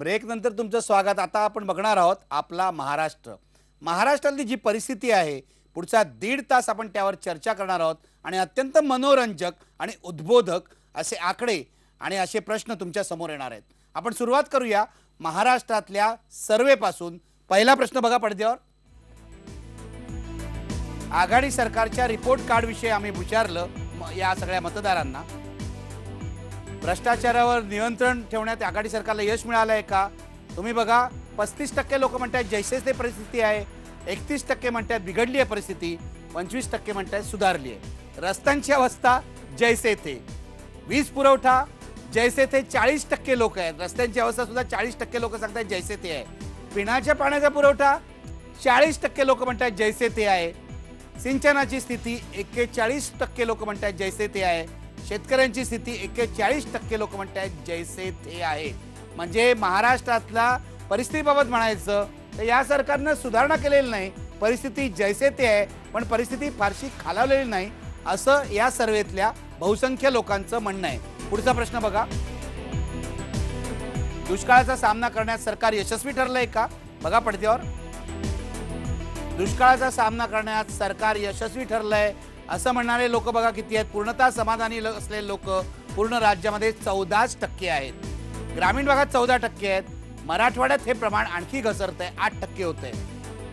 Break नंतर तुमचं स्वागत। आता आपण बघणार आहोत आपला महाराष्ट्र। महाराष्ट्रातली जी परिस्थिती आहे, पुढचा 1.5 तास आपण त्यावर चर्चा करणार आहोत आणि अत्यंत मनोरंजक आणि उद्बोधक असे आकडे आणि असे प्रश्न तुमच्या समोर येणार आहेत। आपण सुरुवात करूया महाराष्ट्रातल्या सर्वेपासून। पहिला प्रश्न बघा पडद्यावर। आघाडी सरकारच्या रिपोर्ट कार्ड विषयी आम्ही विचारलं या सगळ्या मतदारांना। भ्रष्टाचारावर नियंत्रण ठेवण्यात आघाडी सरकारला यश मिळालं आहे का? तुम्ही बघा, 35% लोक म्हणतात जैसे थे परिस्थिती आहे, 31% म्हणतात बिघडली आहे परिस्थिती, 25% म्हणतात सुधारली आहे। रस्त्यांची अवस्था जैसे थे, वीज पुरवठा जैसे थे 40% लोक आहेत, रस्त्यांची अवस्था सुद्धा 40% लोक सांगतात जैसे थे आहे। पिण्याच्या पाण्याचा पुरवठा 40% लोक म्हणतात जैसे थे आहे। सिंचनाची स्थिती 41% लोक म्हणतात जैसे थे आहे। शेतकऱ्यांची स्थिती 41% लोक म्हणतात जैसे थे आहे। म्हणजे महाराष्ट्रातल्या परिस्थितीबाबत म्हणायचं तर या सरकारनं सुधारणा केलेली नाही, परिस्थिती जैसे थे आहे, पण परिस्थिती फारशी खालावलेली नाही असं या सर्वेतल्या बहुसंख्य लोकांचं म्हणणं आहे। पुढचा प्रश्न बघा, दुष्काळाचा सामना करण्यात सरकार यशस्वी ठरलंय का? बघा पडद्यावर। दुष्काळाचा सामना करण्यात सरकार यशस्वी ठरलंय असं म्हणणारे लोक बघा किती आहेत। पूर्णतः समाधानी असलेले लोक पूर्ण राज्यामध्ये 14% आहेत, ग्रामीण भागात 14% आहेत, मराठवाड्यात हे प्रमाण आणखी घसरतंय, 8% होतंय।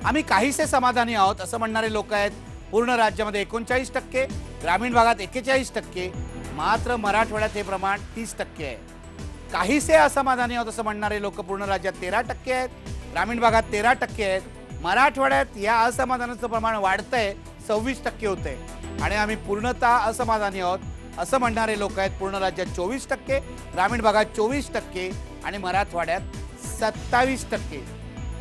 आम्ही काहीसे समाधानी आहोत असं म्हणणारे लोक आहेत पूर्ण राज्यामध्ये 39%, ग्रामीण भागात 41%, मात्र मराठवाड्यात हे प्रमाण 30% आहे। काहीसे असमाधानी आहोत असं म्हणणारे लोक पूर्ण राज्यात 13% आहेत, ग्रामीण भागात 13% आहेत, मराठवाड्यात या असमाधानाचं प्रमाण वाढतंय, 26% होतंय। आणि आम्ही पूर्णतः असमाधानी आहोत असं म्हणणारे लोक आहेत पूर्ण राज्यात 24%, ग्रामीण भागात 24% आणि मराठवाड्यात 27%।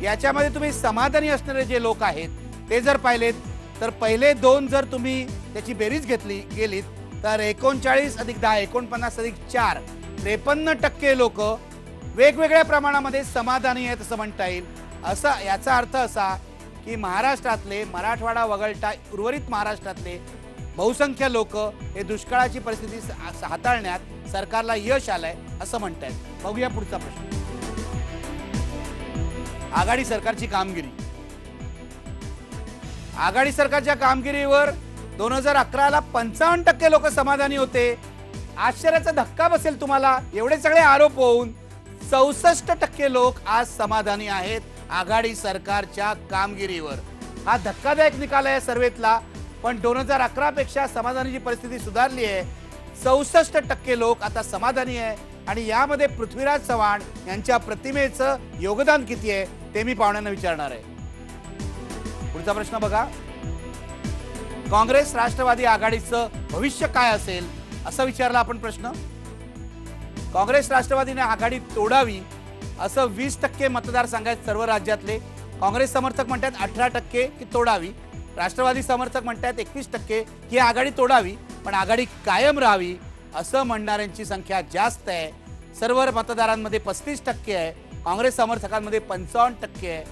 याच्यामध्ये तुम्ही समाधानी असणारे जे लोक आहेत ते जर पाहिलेत तर पहिले दोन जर तुम्ही त्याची बेरीज घेतली गेलीत तर 39 अधिक 10 49 अधिक 4 53% लोक वेगवेगळ्या प्रमाणामध्ये समाधानी आहेत असं म्हणता येईल। असं याचा अर्थ असा की महाराष्ट्रातले, मराठवाडा वगळता उर्वरित महाराष्ट्रातले बहुसंख्य लोक हे दुष्काळाची परिस्थिती हाताळण्यात सरकारला यश आलंय असं म्हणतात। बघूया पुढचा प्रश्न, आघाडी सरकारची कामगिरी। आघाडी सरकारच्या कामगिरीवर 2011ला 55% लोक समाधानी होते। आश्चर्याचा धक्का बसेल तुम्हाला, एवढे सगळे आरोप होऊन 64% लोक आज समाधानी आहेत आघाडी सरकारच्या कामगिरीवर। हा धक्कादायक निकाल आहे सर्वेतला, पण 2011 पेक्षा समाधानीची परिस्थिती सुधारली आहे। 64% लोक आता समाधानी आहे आणि यामध्ये पृथ्वीराज चव्हाण यांच्या प्रतिमेचं योगदान किती आहे ते मी पाहुण्यांना विचारणार आहे। पुढचा प्रश्न बघा, काँग्रेस राष्ट्रवादी आघाडीचं भविष्य काय असेल असं विचारला आपण प्रश्न। काँग्रेस राष्ट्रवादीने आघाडी तोडावी असं 20% मतदारसंघ आहेत सर्व राज्यातले। काँग्रेस समर्थक म्हणतात 18% की तोडावी, राष्ट्रवादी समर्थक म्हणतात 21% की आघाडी तोडावी पण आघाडी कायम राहावी असं म्हणणाऱ्यांची संख्या जास्त आहे। सर्व मतदारांमध्ये 35% आहे, काँग्रेस समर्थकांमध्ये 55% आहे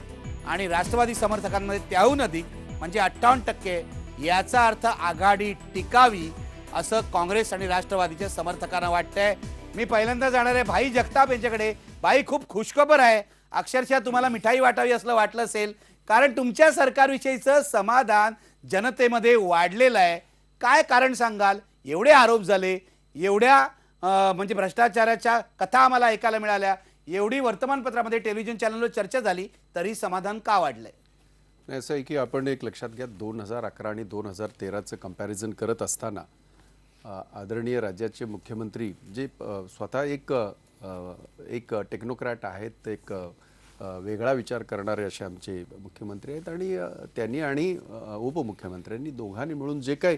आणि राष्ट्रवादी समर्थकांमध्ये त्याहून अधिक म्हणजे 58%। याचा अर्थ आघाडी टिकावी असं काँग्रेस आणि राष्ट्रवादीच्या समर्थकांना वाटतंय। मी पहिल्यांदा जाणार आहे भाई जगताप यांच्याकडे। भाई, खूप खुशखबर आहे, अक्षरशः तुम्हाला मिठाई वाटावी असं वाटलं असेल, कारण तुमच्या सरकारविषयीचं समाधान जनतेमध्ये वाढलेलं आहे। काय कारण सांगाल? एवढे आरोप झाले, एवढ्या म्हणजे भ्रष्टाचाराच्या कथा आम्हाला ऐकायला मिळाल्या, एवढी वर्तमानपत्रामध्ये, टेलिव्हिजन चॅनलवर चर्चा झाली, तरी समाधान का वाढलंय? नाही, असं आहे की आपण एक लक्षात घ्या, 2011 आणि 2013चं कंपॅरिझन करत असताना आदरणीय राज्याचे मुख्यमंत्री जे स्वतः एक टेक्नोक्रॅट आहेत, एक वेगळा विचार करणारे असे आमचे मुख्यमंत्री आहेत आणि त्यांनी आणि उपमुख्यमंत्र्यांनी दोघांनी मिळून जे काय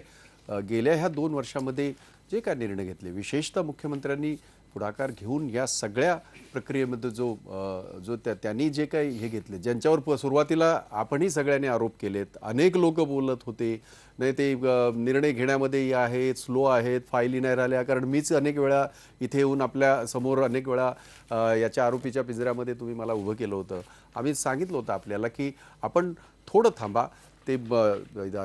गेल्या ह्या 2 वर्षामध्ये जे काय निर्णय घेतले, विशेषतः मुख्यमंत्र्यांनी पुढाकार घेऊन या सगळ्या प्रक्रियेमध्ये जो त्यांनी जे काही हे घेतले, ज्यांच्यावर सुरुवातीला आपणही सगळ्यांनी आरोप केलेत, अनेक लोक बोलत होते नाही ते निर्णय घेण्यामध्ये हे आहेत, स्लो आहेत, फायली नाही राहिल्या, कारण मीच अनेक वेळा इथे येऊन आपल्या समोर अनेक वेळा याच्या आरोपीच्या पिंजऱ्यामध्ये तुम्ही मला उभं केलं होतं। आम्ही सांगितलं होतं आपल्याला की आपण थोडं थांबा, ते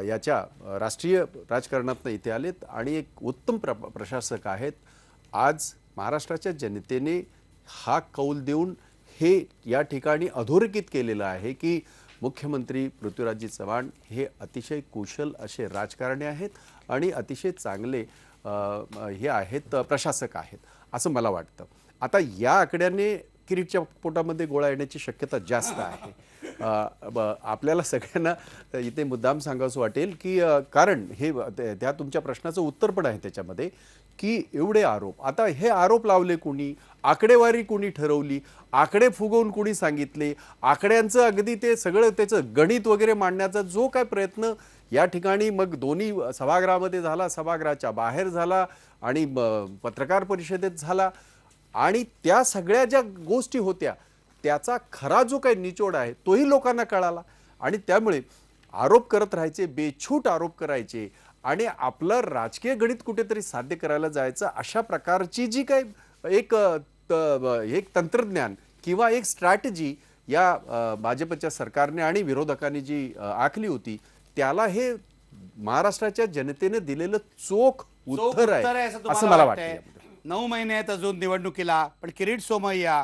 याच्या राष्ट्रीय राजकारणातनं इथे आलेत आणि एक उत्तम प्रशासक आहेत। आज महाराष्ट्राच्या जनतेने हा कौल देऊन हे या ठिकाणी अधोरेखित केलेलं आहे की मुख्यमंत्री पृथ्वीराजजी चव्हाण हे अतिशय कुशल असे राजकारणी आहेत आणि अतिशय चांगले हे आहेत प्रशासक आहेत असं मला वाटतं. आता या आकड्याने किरीटच्या पोटामध्ये गोळा येण्याची शक्यता जास्त आहे. आपल्याला सगळ्यांना इथे मुद्दाम सांगावंसं वाटेल की कारण हे त्या तुमच्या प्रश्नाचं उत्तर पण आहे त्याच्यामध्ये की एवढे आरोप, आता हे आरोप लावले कोणी, आकडेवारी कोणी ठरवली, आकडे फुगवून कोणी सांगितले, आकड्यांचं अगदी ते सगळं त्याचं गणित वगैरे मांडण्याचा जो काय प्रयत्न या ठिकाणी मग दोन्ही सभागृहामध्ये झाला, सभागृहाच्या बाहेर झाला आणि पत्रकार परिषदेत झाला आणि त्या सगळ्या ज्या गोष्टी होत्या त्याचा खरा जो काही निचोड आहे तोही लोकांना कळाला आणि त्यामुळे आरोप करत राहायचे, बेछूट आरोप करायचे आणि आपलं राजकीय गणित कुठेतरी साध्य करायला जायचं अशा प्रकारची जी काही एक तंत्रज्ञान किंवा एक स्ट्रॅटेजी या भाजपच्या सरकारने आणि विरोधकांनी जी आखली होती त्याला हे महाराष्ट्राच्या जनतेने दिलेलं चोख उत्तर आहे असं मला वाटतं. 9 महिने आहेत अजून निवडणुकीला, पण किरीट सोमय्या,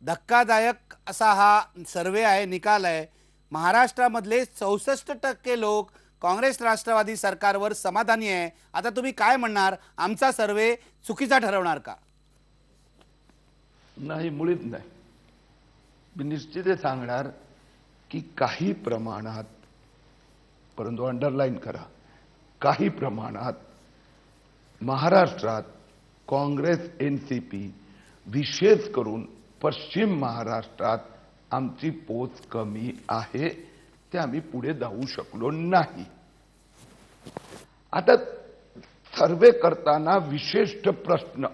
धक्कादायक असा हा सर्वे आहे, निकाल आहे. महाराष्ट्रामधले 64% लोक काँग्रेस राष्ट्रवादी सरकारवर समाधानी आहे. आता तुम्ही काय म्हणणार, आमचा सर्वे चुकीचा ठरवणार का? नाही, मुळीच नाही. मी निश्चित सांगणार की काही प्रमाणात, परंतु अंडरलाईन करा, काही प्रमाणात महाराष्ट्रात काँग्रेस NCP विशेष करून पश्चिम महाराष्ट्रात आमची पोच कमी आहे, ते आम्ही पुढे जाऊ शकलो नाही. आता सर्वे करताना विशिष्ट प्रश्न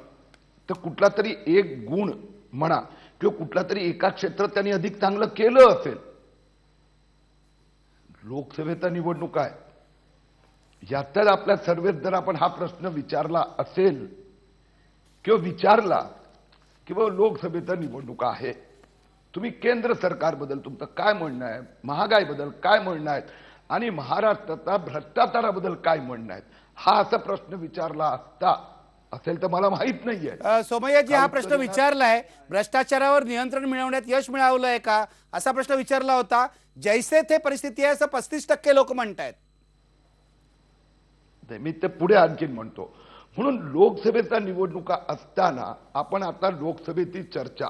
तर कुठला तरी एक गुण म्हणा किंवा कुठला तरी एका क्षेत्रात त्यांनी अधिक चांगलं केलं असेल. लोकसभेचा निवडणूक आहे, यातच आपल्या सर्वेत जर आपण हा प्रश्न विचारला असेल किंवा विचारला किंवा लोकसभेचा निवडणूक आहे, तुम्ही केंद्र सरकारबद्दल तुमचं काय म्हणणं आहे, महागाईबद्दल काय म्हणणं आहे आणि महाराष्ट्राचा भ्रष्टाचाराबद्दल काय म्हणणं आहे, हा असा प्रश्न विचारला असता असेल तर मला माहित नाहीये. सोमय्याजी, हा प्रश्न विचारलाय, भ्रष्टाचारावर नियंत्रण मिळवण्यात यश मिळवलंय का असा प्रश्न विचारला होता. जैसे थे परिस्थिती आहे असं 35% लोक म्हणतायत. मी ते पुढे आणखीन म्हणतो. म्हणून लोकसभेचा निवडणुका असताना आपण आता लोकसभेची चर्चा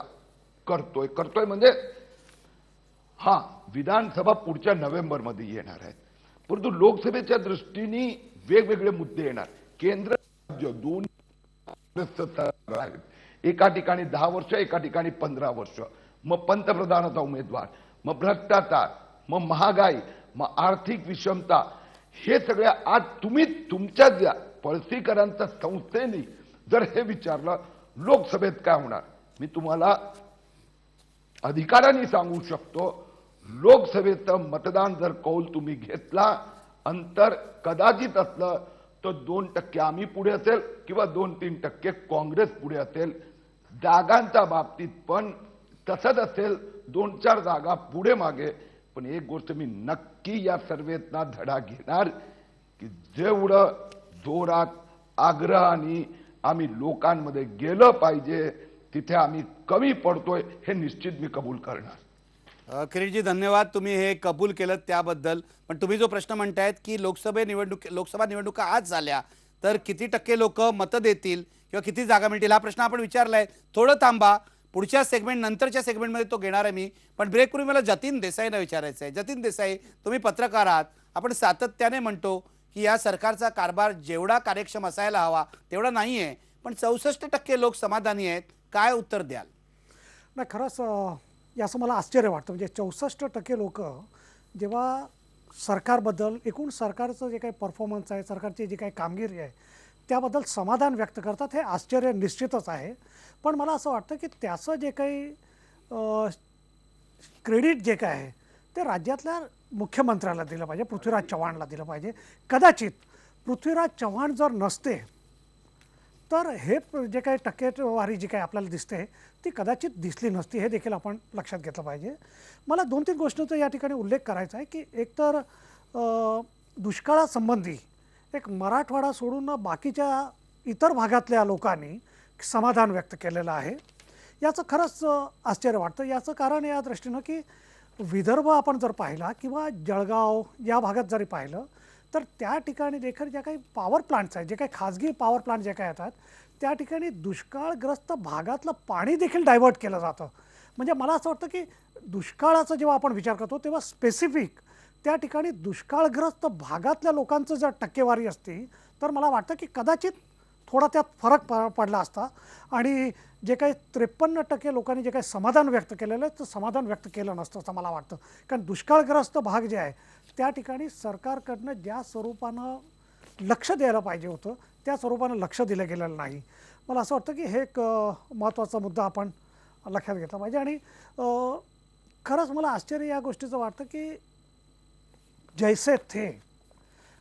करतोय म्हणजे हा विधानसभा पुढच्या नोव्हेंबरमध्ये येणार आहेत, परंतु लोकसभेच्या दृष्टीने वेगवेगळे मुद्दे येणार. केंद्र राज्य दोन आहेत, एका ठिकाणी 10 वर्ष, एका ठिकाणी 15 वर्ष, मग पंतप्रधानाचा उमेदवार, मग भ्रष्टाचार, मग महागाई, मग आर्थिक विषमता, हे सगळ्या आज तुम्ही तुमच्या ज्या पळसीकरांच्या संस्थेने जर हे विचारलं लोकसभेत काय होणार, मी तुम्हाला अधिकाराने सांगू शकतो, लोकसभेचं मतदान जर कौल तुम्ही घेतला, अंतर कदाचित असलं तर 2% आम्ही पुढे असेल किंवा 2-3% काँग्रेस पुढे असेल. जागांच्या बाबतीत पण तसंच असेल, 2-4 जागा पुढे मागे. पण एक गोष्ट मी नक्की या सर्वेतना धडा घेणार की जेवढं जोरात आग्रहाने आम्ही लोकांमध्ये गेलं पाहिजे तिथे आम्ही कमी पडतोय हे निश्चित मी कबूल करणार. किरीटजी, धन्यवाद, तुम्ही हे कबूल केलं त्याबद्दल. पण तुम्ही जो प्रश्न म्हणतायत की लोकसभा निवडणुका आज झाल्या तर किती टक्के लोक मतं देतील किंवा किती जागा मिळतील, हा प्रश्न आपण विचारलाय. थोडं थांबा, पुढच्या सेगमेंट नंतरच्या सेगमेंटमध्ये तो घेणार आहे मी. पण ब्रेकपूर्वी मला जतीन देसाईंना विचारायचं आहे. जतीन देसाई, तुम्ही पत्रकार आहात, आपण सातत्याने म्हणतो की या सरकारचा कारभार जेवढा कार्यक्षम असायला हवा तेवढा नाही आहे, पण 64% लोक समाधानी आहेत. काय उत्तर द्याल? नाही, खरंच याचं मला आश्चर्य वाटतं. म्हणजे 64% लोक जेव्हा सरकारबद्दल, एकूण सरकारचं जे काही परफॉर्मन्स आहे, सरकारची जी काही कामगिरी आहे त्याबद्दल समाधान व्यक्त करतात, हे आश्चर्य निश्चितच आहे. पण मला असं वाटतं की त्याचं जे काही क्रेडिट जे काय आहे ते राज्यातल्या मुख्यमंत्र्याला दिलं पाहिजे, पृथ्वीराज चव्हाणला दिलं पाहिजे. कदाचित पृथ्वीराज चव्हाण जर नसते तर हे जे काही टक्केवारी जी काही आपल्याला दिसते ती कदाचित दिसली नसती, हे देखील आपण लक्षात घेतलं पाहिजे. मला 2-3 गोष्टींचा या ठिकाणी उल्लेख करायचा आहे की एकतर दुष्काळासंबंधी एक मराठवाडा सोडून बाकीच्या इतर भागातल्या लोकांनी समाधान व्यक्त केलेलं आहे. याचं खरंच आश्चर्य वाटतं. याचं कारण या दृष्टीनं की विदर्भ आपण जर पाहिला किंवा जळगाव या भागात जरी पाहिलं तर त्या ठिकाणी देखील ज्या काही पॉवर प्लांट्स आहेत, जे काही खाजगी पॉवर प्लांट जे काही येतात त्या ठिकाणी दुष्काळग्रस्त भागातलं पाणी देखील डायव्हर्ट केलं जातं. म्हणजे मला असं वाटतं की दुष्काळाचा जेव्हा आपण विचार करतो तेव्हा स्पेसिफिक त्या ठिकाणी दुष्काळग्रस्त भागातल्या लोकांचं जर टक्केवारी असती तर मला वाटतं की कदाचित थोडा त्यात फरक पडला असता आणि जे काही 53% लोकांनी जे काही समाधान व्यक्त केलेलं आहे तर समाधान व्यक्त केलं नसतं असं मला वाटतं. कारण दुष्काळग्रस्त भाग जे आहे त्या ठिकाणी सरकारकडनं ज्या स्वरूपानं लक्ष द्यायला पाहिजे होतं त्या स्वरूपानं लक्ष दिलं गेलेलं नाही. मला असं वाटतं की हे एक महत्त्वाचा मुद्दा आपण लक्षात घेतला पाहिजे. आणि खरंच मला आश्चर्य या गोष्टीचं वाटतं की जैसे थे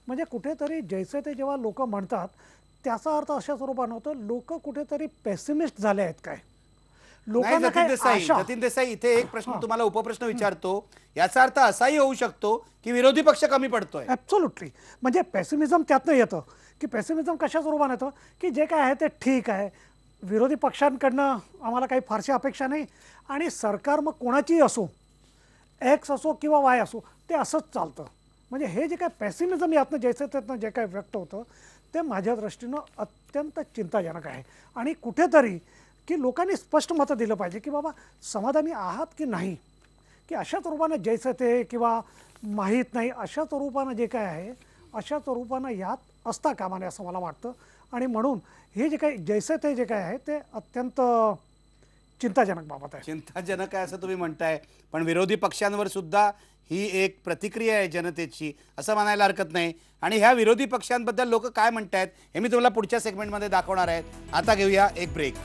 म्हणजे कुठेतरी जैसे ते जेव्हा लोक म्हणतात त्याचा अर्थ अशा स्वरूपानं होतं लोक कुठेतरी पेसिमिस्ट झाले आहेत काय, नाही लोकांना जतीन काय देसाई, आशा. जतीन देसाई इथे एक प्रश्न तुम्हाला उपप्रश्न विचारतो. याचा अर्थ असाही होऊ शकतो की विरोधी पक्ष कमी पडतोय. ॲब्सोल्युटली. म्हणजे पेसिमिझम त्यातनं येतं की पेसिमिझम कशा स्वरूपानं येतं की जे काय आहे ते ठीक आहे, विरोधी पक्षांकडनं आम्हाला काही फारशी अपेक्षा नाही आणि सरकार मग कोणाचीही असो, एक्स असो किंवा वाय असो, ते असंच चालतं. म्हणजे हे जे काय पेसिमिझम यातनं जैसे त्यातनं जे काय व्यक्त होतं ते माझ्या दृष्टीनं अत्यंत चिंताजनक आहे. आणि कुठेतरी की लोकांनी स्पष्ट मतं दिलं पाहिजे की बाबा समाधानी आहात की नाही, की अशा स्वरूपानं जैसे ते किंवा माहीत नाही अशा स्वरूपानं जे काय आहे अशा स्वरूपानं यात असता कामा नये असं मला वाटतं. आणि म्हणून हे जे काही जैसे ते जे काय आहे ते अत्यंत चिंताजनक बाबत आहे. चिंताजनक आहे असं तुम्ही म्हणताय, पण विरोधी पक्षांवर सुद्धा ही एक प्रतिक्रिया आहे जनतेची असं म्हणायला हरकत नाही. आणि ह्या विरोधी पक्षांबद्दल लोक काय म्हणतायत हे मी तुम्हाला पुढच्या सेगमेंटमध्ये दाखवणार आहे. आता घेऊया एक ब्रेक.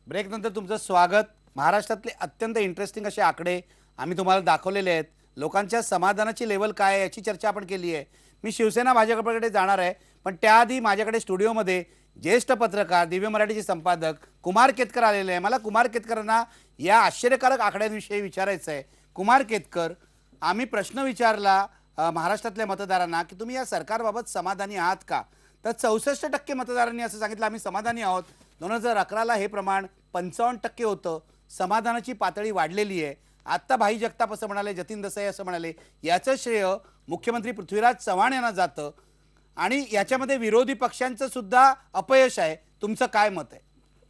ब्रेकनंतर तुमचं स्वागत. महाराष्ट्रातले अत्यंत इंटरेस्टिंग असे आकडे आम्ही तुम्हाला दाखवलेले आहेत. लोकांच्या समाधानाची लेवल काय आहे याची चर्चा आपण केली आहे. मी शिवसेना भाजपकडे जाणार आहे, पण त्याआधी माझ्याकडे स्टुडिओमध्ये ज्येष्ठ पत्रकार दिव्य मराठीचे संपादक कुमार केतकर आलेले आहे. मला कुमार केतकरांना या आश्चर्यकारक आकड्यांविषयी विचारायचं आहे. कुमार केतकर, आम्ही प्रश्न विचारला महाराष्ट्रातल्या मतदारांना की तुम्ही या सरकारबाबत समाधानी आहात का, तर 64% मतदारांनी असं सांगितलं आम्ही समाधानी आहोत. 2011ला हे प्रमाण 55% होतं. समाधानाची पातळी वाढलेली आहे. आत्ता भाई जगताप असं म्हणाले, जतीन देसाई असं म्हणाले, याचं श्रेय मुख्यमंत्री पृथ्वीराज चव्हाण यांना जातं आणि याच्यामध्ये विरोधी पक्षांचं सुद्धा अपयश आहे. तुमचं काय मत आहे?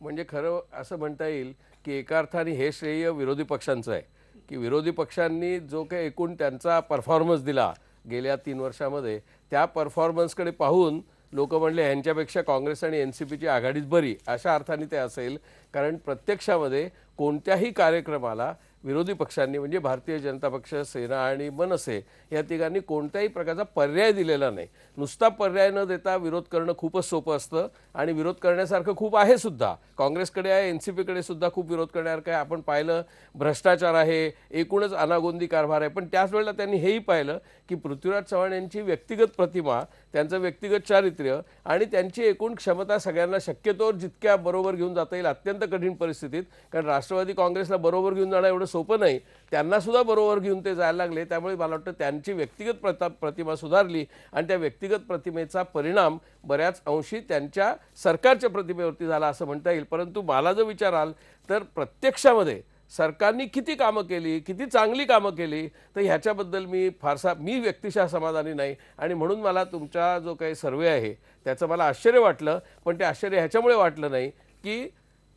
म्हणजे खरं असं म्हणता येईल की एका अर्थाने हे श्रेय विरोधी पक्षांचं आहे की विरोधी पक्षांनी जो काही एकूण त्यांचा परफॉर्मन्स दिला गेल्या 3 वर्षामध्ये त्या परफॉर्मन्सकडे पाहून लोक म्हणले ह्यांच्यापेक्षा काँग्रेस आणि NCPची आघाडीच बरी, अशा अर्थाने ते असेल. कारण प्रत्यक्षामध्ये कोणत्याही कार्यक्रमाला विरोधी पक्षांनी म्हणजे भारतीय जनता पक्ष, सेना आणि मनसे या तिघांनी कोणत्याही प्रकारचा पर्याय दिलेला नाही. नुसता पर्याय न देता विरोध करणं खूपच सोपं असतं आणि विरोध करण्यासारखं खूप आहे सुद्धा. काँग्रेसकडे आहे, NCPकडे सुद्धा खूप विरोध करण्यासारखं आहे. आपण पाहिलं भ्रष्टाचार आहे, एकूणच अनागोंदी कारभार आहे. पण त्याच वेळेला त्यांनी हेही पाहिलं की पृथ्वीराज चव्हाण यांची व्यक्तिगत प्रतिमा, त्यांचं व्यक्तिगत चारित्र्य आणि त्यांची एकूण क्षमता सगळ्यांना शक्यतोवर जितक्या बरोबर घेऊन जाता येईल अत्यंत कठीण परिस्थितीत. कारण राष्ट्रवादी काँग्रेसला बरोबर घेऊन जाणं एवढं सोपं नाही, त्यांना सुद्धा बरोबर घेऊन ते जायला लागले. त्यामुळे मला वाटतं त्यांची व्यक्तिगत प्रतिमा सुधारली आणि त्या व्यक्तिगत प्रतिमेचा परिणाम बऱ्याच अंशी त्यांच्या सरकारच्या प्रतिमेवरती झाला असं म्हणता येईल. परंतु मला जर विचाराल तर प्रत्यक्षामध्ये सरकारने किती कामं केली, किती चांगली कामं केली, तर ह्याच्याबद्दल मी व्यक्तिशः समाधानी नाही. आणि म्हणून मला तुमचा जो काही सर्वे आहे त्याचं मला आश्चर्य वाटलं. पण ते आश्चर्य ह्याच्यामुळे वाटलं नाही की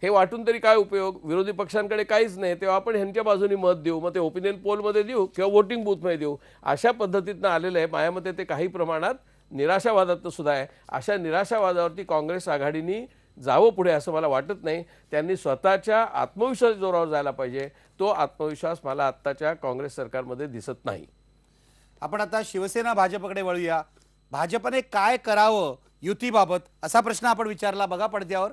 हे वाटून तरी काय उपयोग, विरोधी पक्षांकडे काहीच नाही, तेव्हा आपण ह्यांच्या बाजूनी मत देऊ, मग ते ओपिनियन पोलमध्ये देऊ किंवा वोटिंग बूथमध्ये देऊ, अशा पद्धतीतनं आलेलं आहे. माझ्या मते ते काही प्रमाणात निराशावादातनं सुद्धा आहे. अशा निराशावादावरती काँग्रेस आघाडीनी जावं पुढे असं मला वाटत नाही. त्यांनी स्वतःच्या आत्मविश्वास जोरावर जायला पाहिजे. तो आत्मविश्वास मला आत्ताच्या काँग्रेस सरकारमध्ये दिसत नाही. आपण आता शिवसेना भाजपकडे वळूया. भाजपने काय करावं युतीबाबत असा प्रश्न आपण विचारला. बघा पडद्यावर,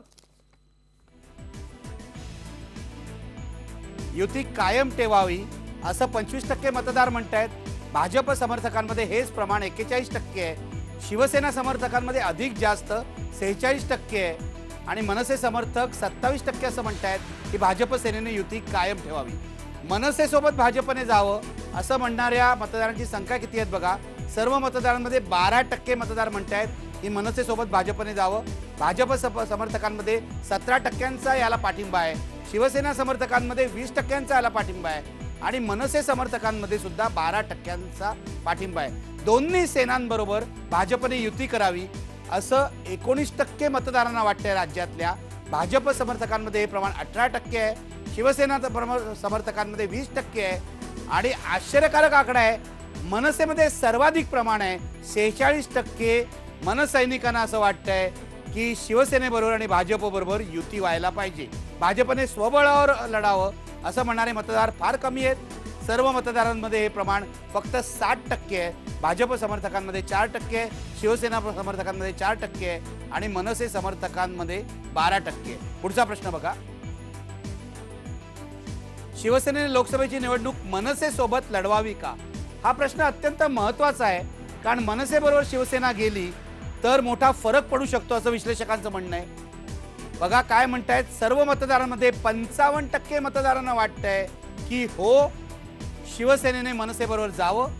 युती कायम ठेवावी असं 25% मतदार म्हणतायत. भाजप समर्थकांमध्ये हेच प्रमाण 41% आहे. शिवसेना समर्थकांमध्ये अधिक जास्त 46% आहे. आणि मनसे समर्थक 27% असं म्हणतायत की भाजप सेनेने युती कायम ठेवावी. मनसेसोबत भाजपने जावं असं म्हणणाऱ्या मतदारांची संख्या किती आहेत बघा. सर्व मतदारांमध्ये 12% मतदार म्हणतायत की मनसेसोबत भाजपने जावं. भाजप समर्थकांमध्ये 17% याला पाठिंबा आहे. शिवसेना समर्थकांमध्ये 20% याला पाठिंबा आहे आणि मनसे समर्थकांमध्ये सुद्धा 12% पाठिंबा आहे. दोन्ही सेनांबरोबर भाजपने युती करावी असं 19% मतदारांना वाटतंय राज्यातल्या. भाजप समर्थकांमध्ये हे प्रमाण 18% आहे. शिवसेना समर्थकांमध्ये 20% आहे आणि आश्चर्यकारक आकडा आहे, मनसेमध्ये सर्वाधिक प्रमाण आहे. 46% मनसैनिकांना असं वाटतंय की शिवसेनेबरोबर आणि भाजपबरोबर युती व्हायला पाहिजे. भाजपने स्वबळावर लढावं असं म्हणणारे मतदार फार कमी आहेत. सर्व मतदारांमध्ये हे प्रमाण फक्त 60% आहे. भाजप समर्थकांमध्ये 4% आहे, शिवसेना समर्थकांमध्ये 4% आहे आणि मनसे समर्थकांमध्ये 12% आहे. पुढचा प्रश्न बघा. शिवसेनेने लोकसभेची निवडणूक मनसे सोबत लढवावी का? हा प्रश्न अत्यंत महत्त्वाचा आहे, कारण मनसेबरोबर शिवसेना गेली तर मोठा फरक पडू शकतो असं विश्लेषकांचं म्हणणं आहे. बघा काय म्हणतायत, सर्व मतदारांमध्ये 55% मतदारांना वाटतंय की हो, शिवसेनेने मनसेबरोबर जावं.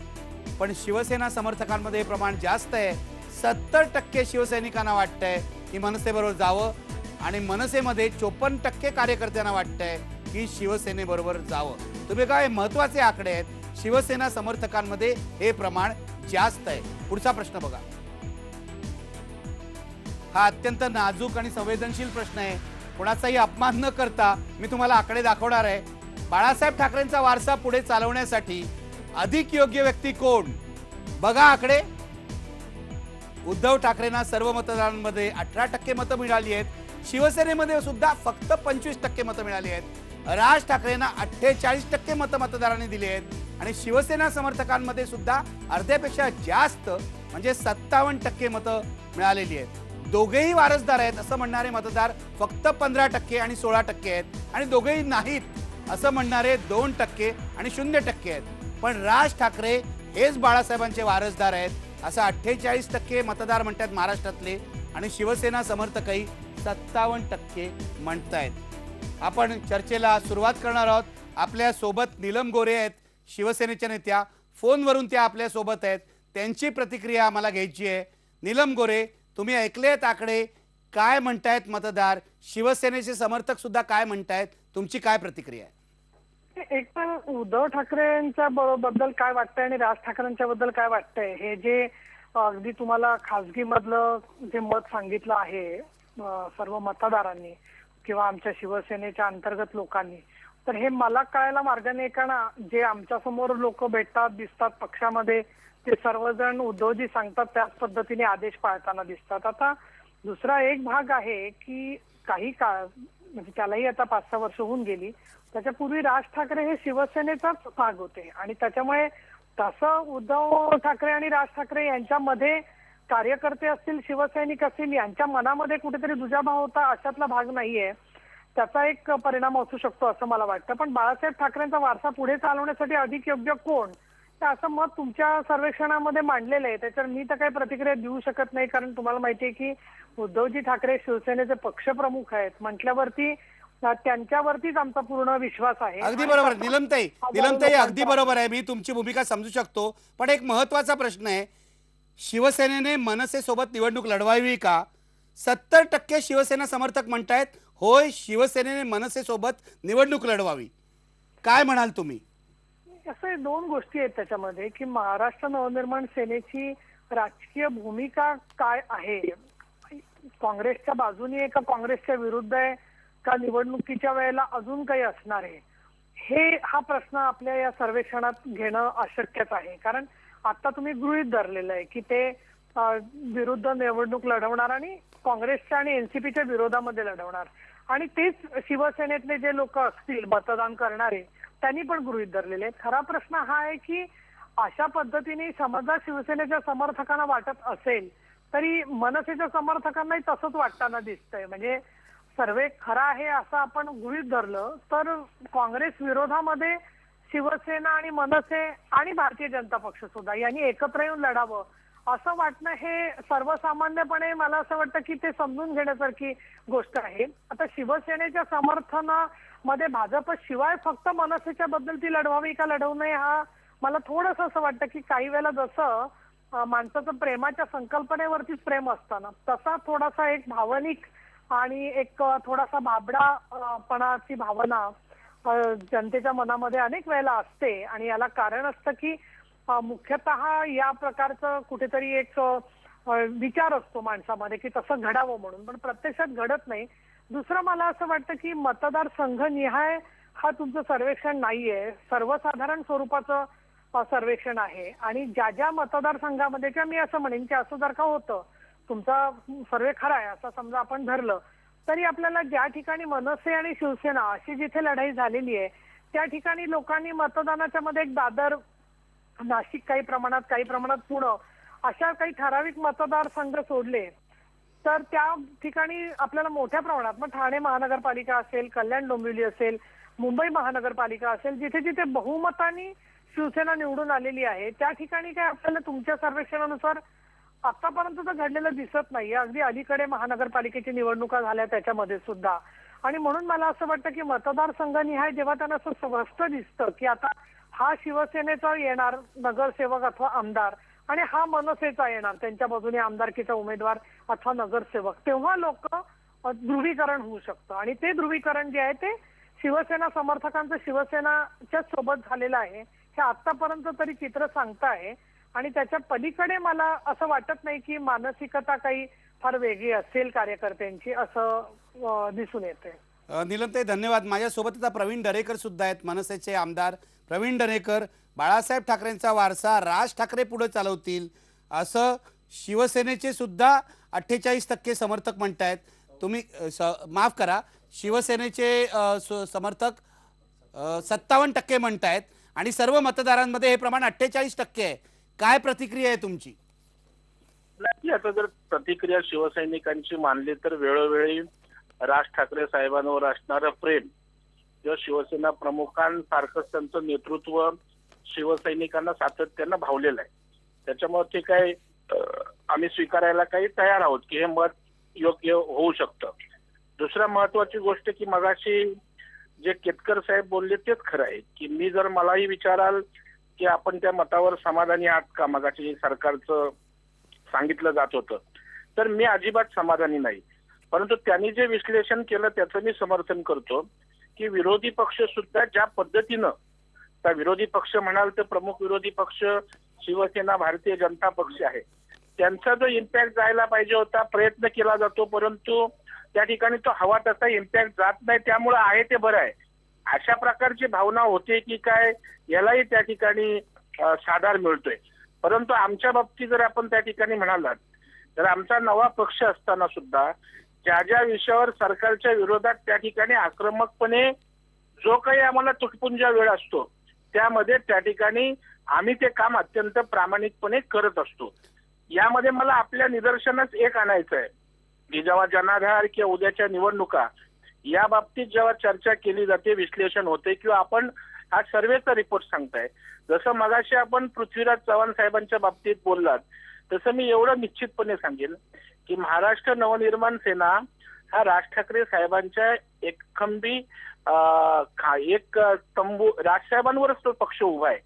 पण शिवसेना समर्थकांमध्ये हे प्रमाण जास्त आहे. 70% शिवसैनिकांना वाटतंय की मनसेबरोबर जावं आणि मनसेमध्ये 54% कार्यकर्त्यांना वाटतंय की शिवसेनेबरोबर जावं. तुम्ही काय, महत्वाचे आकडे आहेत. शिवसेना समर्थकांमध्ये हे प्रमाण जास्त आहे. पुढचा प्रश्न बघा. हा अत्यंत नाजूक आणि संवेदनशील प्रश्न आहे. कोणाचाही अपमान न करता मी तुम्हाला आकडे दाखवणार आहे. बाळासाहेब ठाकरेंचा वारसा पुढे चालवण्यासाठी अधिक योग्य व्यक्ती कोण? बघा आकडे. उद्धव ठाकरेंना सर्व मतदारांमध्ये 18% मतं मिळाली आहेत. शिवसेनेमध्ये सुद्धा फक्त 25% मतं मिळाली आहेत. राज ठाकरेंना 48% मतं मतदारांनी दिली आहेत आणि शिवसेना समर्थकांमध्ये सुद्धा अर्ध्यापेक्षा जास्त म्हणजे 57% मतं मिळालेली आहेत. दोघेही वारसदार आहेत असं म्हणणारे मतदार फक्त 15% आणि 16% आहेत आणि दोघेही नाहीत असं म्हणणारे 2% आणि 0% आहेत. पण राज ठाकरे हेच बाळासाहेबांचे वारसदार आहेत असं 48% मतदार म्हणतात महाराष्ट्रातले आणि शिवसेना समर्थकही 57% म्हणतायत. आपण चर्चेला सुरुवात करणार आहोत. आपल्या सोबत नीलम गोरे आहेत, शिवसेनेच्या नेत्या. फोनवरून त्या आपल्या सोबत आहेत. त्यांची प्रतिक्रिया आम्हाला घ्यायची आहे. नीलम गोरे, तुम्ही ऐकलेत आकडे, काय म्हणतायत मतदार? शिवसेनेचे समर्थक सुद्धा काय म्हणतायत? तुमची काय प्रतिक्रिया आहे? एक तर उद्धव ठाकरेंच्या बद्दल काय वाटतंय आणि राज ठाकरेंच्या बद्दल काय वाटतंय, हे जे अगदी तुम्हाला खासगी मधलं जे मत सांगितलं आहे सर्व मतदारांनी किंवा आमच्या शिवसेनेच्या अंतर्गत लोकांनी, तर हे मला कळायला मार्गाने एकाना जे आमच्या समोर लोक भेटतात दिसतात पक्षामध्ये, ते सर्वजण उद्धवजी सांगतात त्याच पद्धतीने आदेश पाळताना दिसतात. आता दुसरा एक भाग आहे की काही काळ म्हणजे त्यालाही आता 5-6 वर्ष होऊन गेली, त्याच्यापूर्वी राज ठाकरे हे शिवसेनेचाच भाग होते आणि त्याच्यामुळे तसं उद्धव ठाकरे आणि राज ठाकरे यांच्यामध्ये कार्यकर्ते असतील, शिवसैनिक असतील, यांच्या मनामध्ये कुठेतरी दुजाभाव होता अशातला भाग नाहीये. त्याचा एक परिणाम असू शकतो असं मला वाटतं. पण बाळासाहेब ठाकरेंचा वारसा पुढे चालवण्यासाठी अधिक योग्य कोण, तर असं मत तुमच्या सर्वेक्षणामध्ये मांडलेलं आहे. त्याच्यावर मी तर काही प्रतिक्रिया देऊ शकत नाही, कारण तुम्हाला माहिती आहे की उद्धवजी ठाकरे शिवसेनेचे पक्षप्रमुख आहेत म्हटल्यावरती त्यांच्यावरतीच आमचा पूर्ण विश्वास आहे. अगदी बरोबर नीलमताई, अगदी बरोबर आहे. मी तुमची भूमिका समजू शकतो. पण एक महत्वाचा प्रश्न आहे, शिवसेनेने मनसे सोबत निवडणूक लढवावी का? 70% शिवसेना समर्थक म्हणतायत होय, शिवसेनेने मनसे सोबत निवडणूक लढवावी. काय म्हणाल तुम्ही? असे दोन गोष्टी आहेत त्याच्यामध्ये की महाराष्ट्र नवनिर्माण सेनेची राजकीय भूमिका काय आहे, काँग्रेसच्या बाजूने आहे का काँग्रेसच्या विरुद्ध आहे का निवडणुकीच्या वेळेला अजून काही असणार आहे, हा प्रश्न आपल्या या सर्वेक्षणात घेणं अशक्यच आहे. कारण आता तुम्ही गृहीत धरलेलं आहे की ते विरुद्ध निवडणूक लढवणार आणि काँग्रेसच्या आणि एनसीपीच्या विरोधामध्ये लढवणार आणि तेच शिवसेनेतले जे लोक असतील मतदान करणारे त्यांनी पण गृहीत धरलेले आहेत. खरा प्रश्न हा आहे की अशा पद्धतीने समजा शिवसेनेच्या समर्थकांना वाटत असेल तरी मनसेच्या समर्थकांनाही तसंच वाटताना दिसतंय. म्हणजे सर्वे खरा आहे असं आपण गृहीत धरलं तर काँग्रेस विरोधामध्ये शिवसेना आणि मनसे आणि भारतीय जनता पक्ष सुद्धा यांनी एकत्र येऊन लढावं असं वाटणं हे सर्वसामान्यपणे मला असं वाटतं की ते समजून घेण्यासारखी गोष्ट आहे. आता शिवसेनेच्या समर्थनामध्ये भाजप शिवाय फक्त मनसेच्या बद्दल ती लढवावी का लढवू नये हा मला थोडंसं असं वाटतं की काही वेळेला जसं माणसाचं प्रेमाच्या संकल्पनेवरतीच प्रेम असतं ना, तसा थोडासा एक भावनिक आणि एक थोडासा भाबडापणाची भावना जनतेच्या मनामध्ये अनेक वेळेला असते. आणि याला कारण असतं की मुख्यतः या प्रकारचं कुठेतरी एक विचार असतो माणसामध्ये की तसं घडावं म्हणून, पण प्रत्यक्षात घडत नाही. दुसरं मला असं वाटतं की मतदारसंघ निहाय हा तुमचं सर्वेक्षण नाहीये, सर्वसाधारण स्वरूपाचं सर्वेक्षण आहे. आणि ज्या ज्या मतदारसंघामध्ये किंवा मी असं म्हणेन की असं जर का होतं, तुमचा सर्वे खरा आहे असं समजा आपण धरलं, तरी आपल्याला ज्या ठिकाणी मनसे आणि शिवसेना अशी जिथे लढाई झालेली आहे त्या ठिकाणी लोकांनी मतदानाच्या मध्ये एक दादर, नाशिक, काही प्रमाणात पुणे अशा काही ठराविक मतदारसंघ सोडले तर त्या ठिकाणी आपल्याला मोठ्या प्रमाणात मग ठाणे महानगरपालिका असेल, कल्याण डोंबिवली असेल, मुंबई महानगरपालिका असेल, जिथे जिथे बहुमतानी शिवसेना निवडून आलेली आहे त्या ठिकाणी काय आपल्याला तुमच्या सर्वेक्षणानुसार आतापर्यंत तर घडलेलं दिसत नाहीये. अगदी अलीकडे महानगरपालिकेची निवडणुका झाल्या त्याच्यामध्ये सुद्धा. आणि म्हणून मला असं वाटतं की मतदारसंघनिहाय जेव्हा त्यांना असं स्पष्ट दिसतं की आता हा शिवसेनेचा येणार नगरसेवक अथवा आमदार आणि हा मनसेचा येणार त्यांच्या बाजूने आमदारकीचा उमेदवार अथवा नगरसेवक, तेव्हा लोक ध्रुवीकरण होऊ शकतं. आणि ते ध्रुवीकरण जे आहे ते शिवसेना समर्थकांचं शिवसेनाच्याच सोबत झालेलं आहे हे आतापर्यंत तरी चित्र सांगताय. आणि त्याच्या पलीकडे मला असं वाटत नाही की मानसिकता काही फार वेगळी असेल कार्यकर्त्यांची असं दिसून येते. नीलमताई धन्यवाद. माझ्यासोबत आता प्रवीण दरेकर सुद्धा आहेत, मनसेचे आमदार. प्रवीण दरेकर, बाळासाहेब ठाकरेंचा वारसा राज ठाकरे पुढे चालवतील असं शिवसेनेचे सुद्धा 48% समर्थक म्हणतायत. तुम्ही माफ करा, शिवसेनेचे समर्थक 57% म्हणतायत आणि सर्व मतदारांमध्ये हे प्रमाण 48% आहे. काय प्रतिक्रिया आहे तुमची? नाही, आता जर प्रतिक्रिया शिवसैनिकांची मानली तर वेळोवेळी राज ठाकरे साहेबांवर असणारं प्रेम किंवा शिवसेना प्रमुखांसारखं त्यांचं नेतृत्व शिवसैनिकांना सातत्यानं भावलेलं आहे. त्याच्यामुळे ते काय आम्ही स्वीकारायला काही तयार आहोत की हे मत योग्य होऊ शकतं. दुसरा महत्वाची गोष्ट की मगाशी जे केतकर साहेब बोलले तेच खरं आहे की मी जर मलाही विचाराल की आपण त्या मतावर समाधानी आहात का, मगाशी सरकारचं सांगितलं जात होतं, तर मी अजिबात समाधानी नाही. परंतु त्यांनी जे विश्लेषण केलं त्याचं मी समर्थन करतो की विरोधी पक्ष सुद्धा ज्या पद्धतीनं, त्या विरोधी पक्ष म्हणाल तर प्रमुख विरोधी पक्ष शिवसेना भारतीय जनता पक्ष आहे, त्यांचा जो इम्पॅक्ट जायला पाहिजे होता प्रयत्न केला जातो, परंतु त्या ठिकाणी तो हवा तसा इम्पॅक्ट जात नाही. त्यामुळे आहे ते बरं आहे अशा प्रकारची भावना होते की काय यालाही त्या ठिकाणी आधार मिळतोय. परंतु आमच्या बाबतीत जर आपण त्या ठिकाणी म्हणालात तर आमचा नवा पक्ष असताना सुद्धा ज्या ज्या विषयावर सरकारच्या विरोधात त्या ठिकाणी आक्रमकपणे जो काही आम्हाला तुटपुंजा वेळ असतो त्यामध्ये त्या ठिकाणी आम्ही ते काम अत्यंत प्रामाणिकपणे करत असतो. यामध्ये मला आपल्या निदर्शनास एक आणायचं आहे की जेव्हा जनाधार किंवा उद्याच्या निवडणुका या बाबतीत जेव्हा चर्चा केली जाते, विश्लेषण होते किंवा आपण हा सर्वेचा रिपोर्ट सांगताय, जसं मगाशी आपण पृथ्वीराज चव्हाण साहेबांच्या बाबतीत बोललात तसं मी एवढं निश्चितपणे सांगेन की महाराष्ट्र नवनिर्माण सेना हा राज ठाकरे साहेबांच्या एकखंबी एक तंबू राजसाहेबांवरच तो पक्ष उभा आहे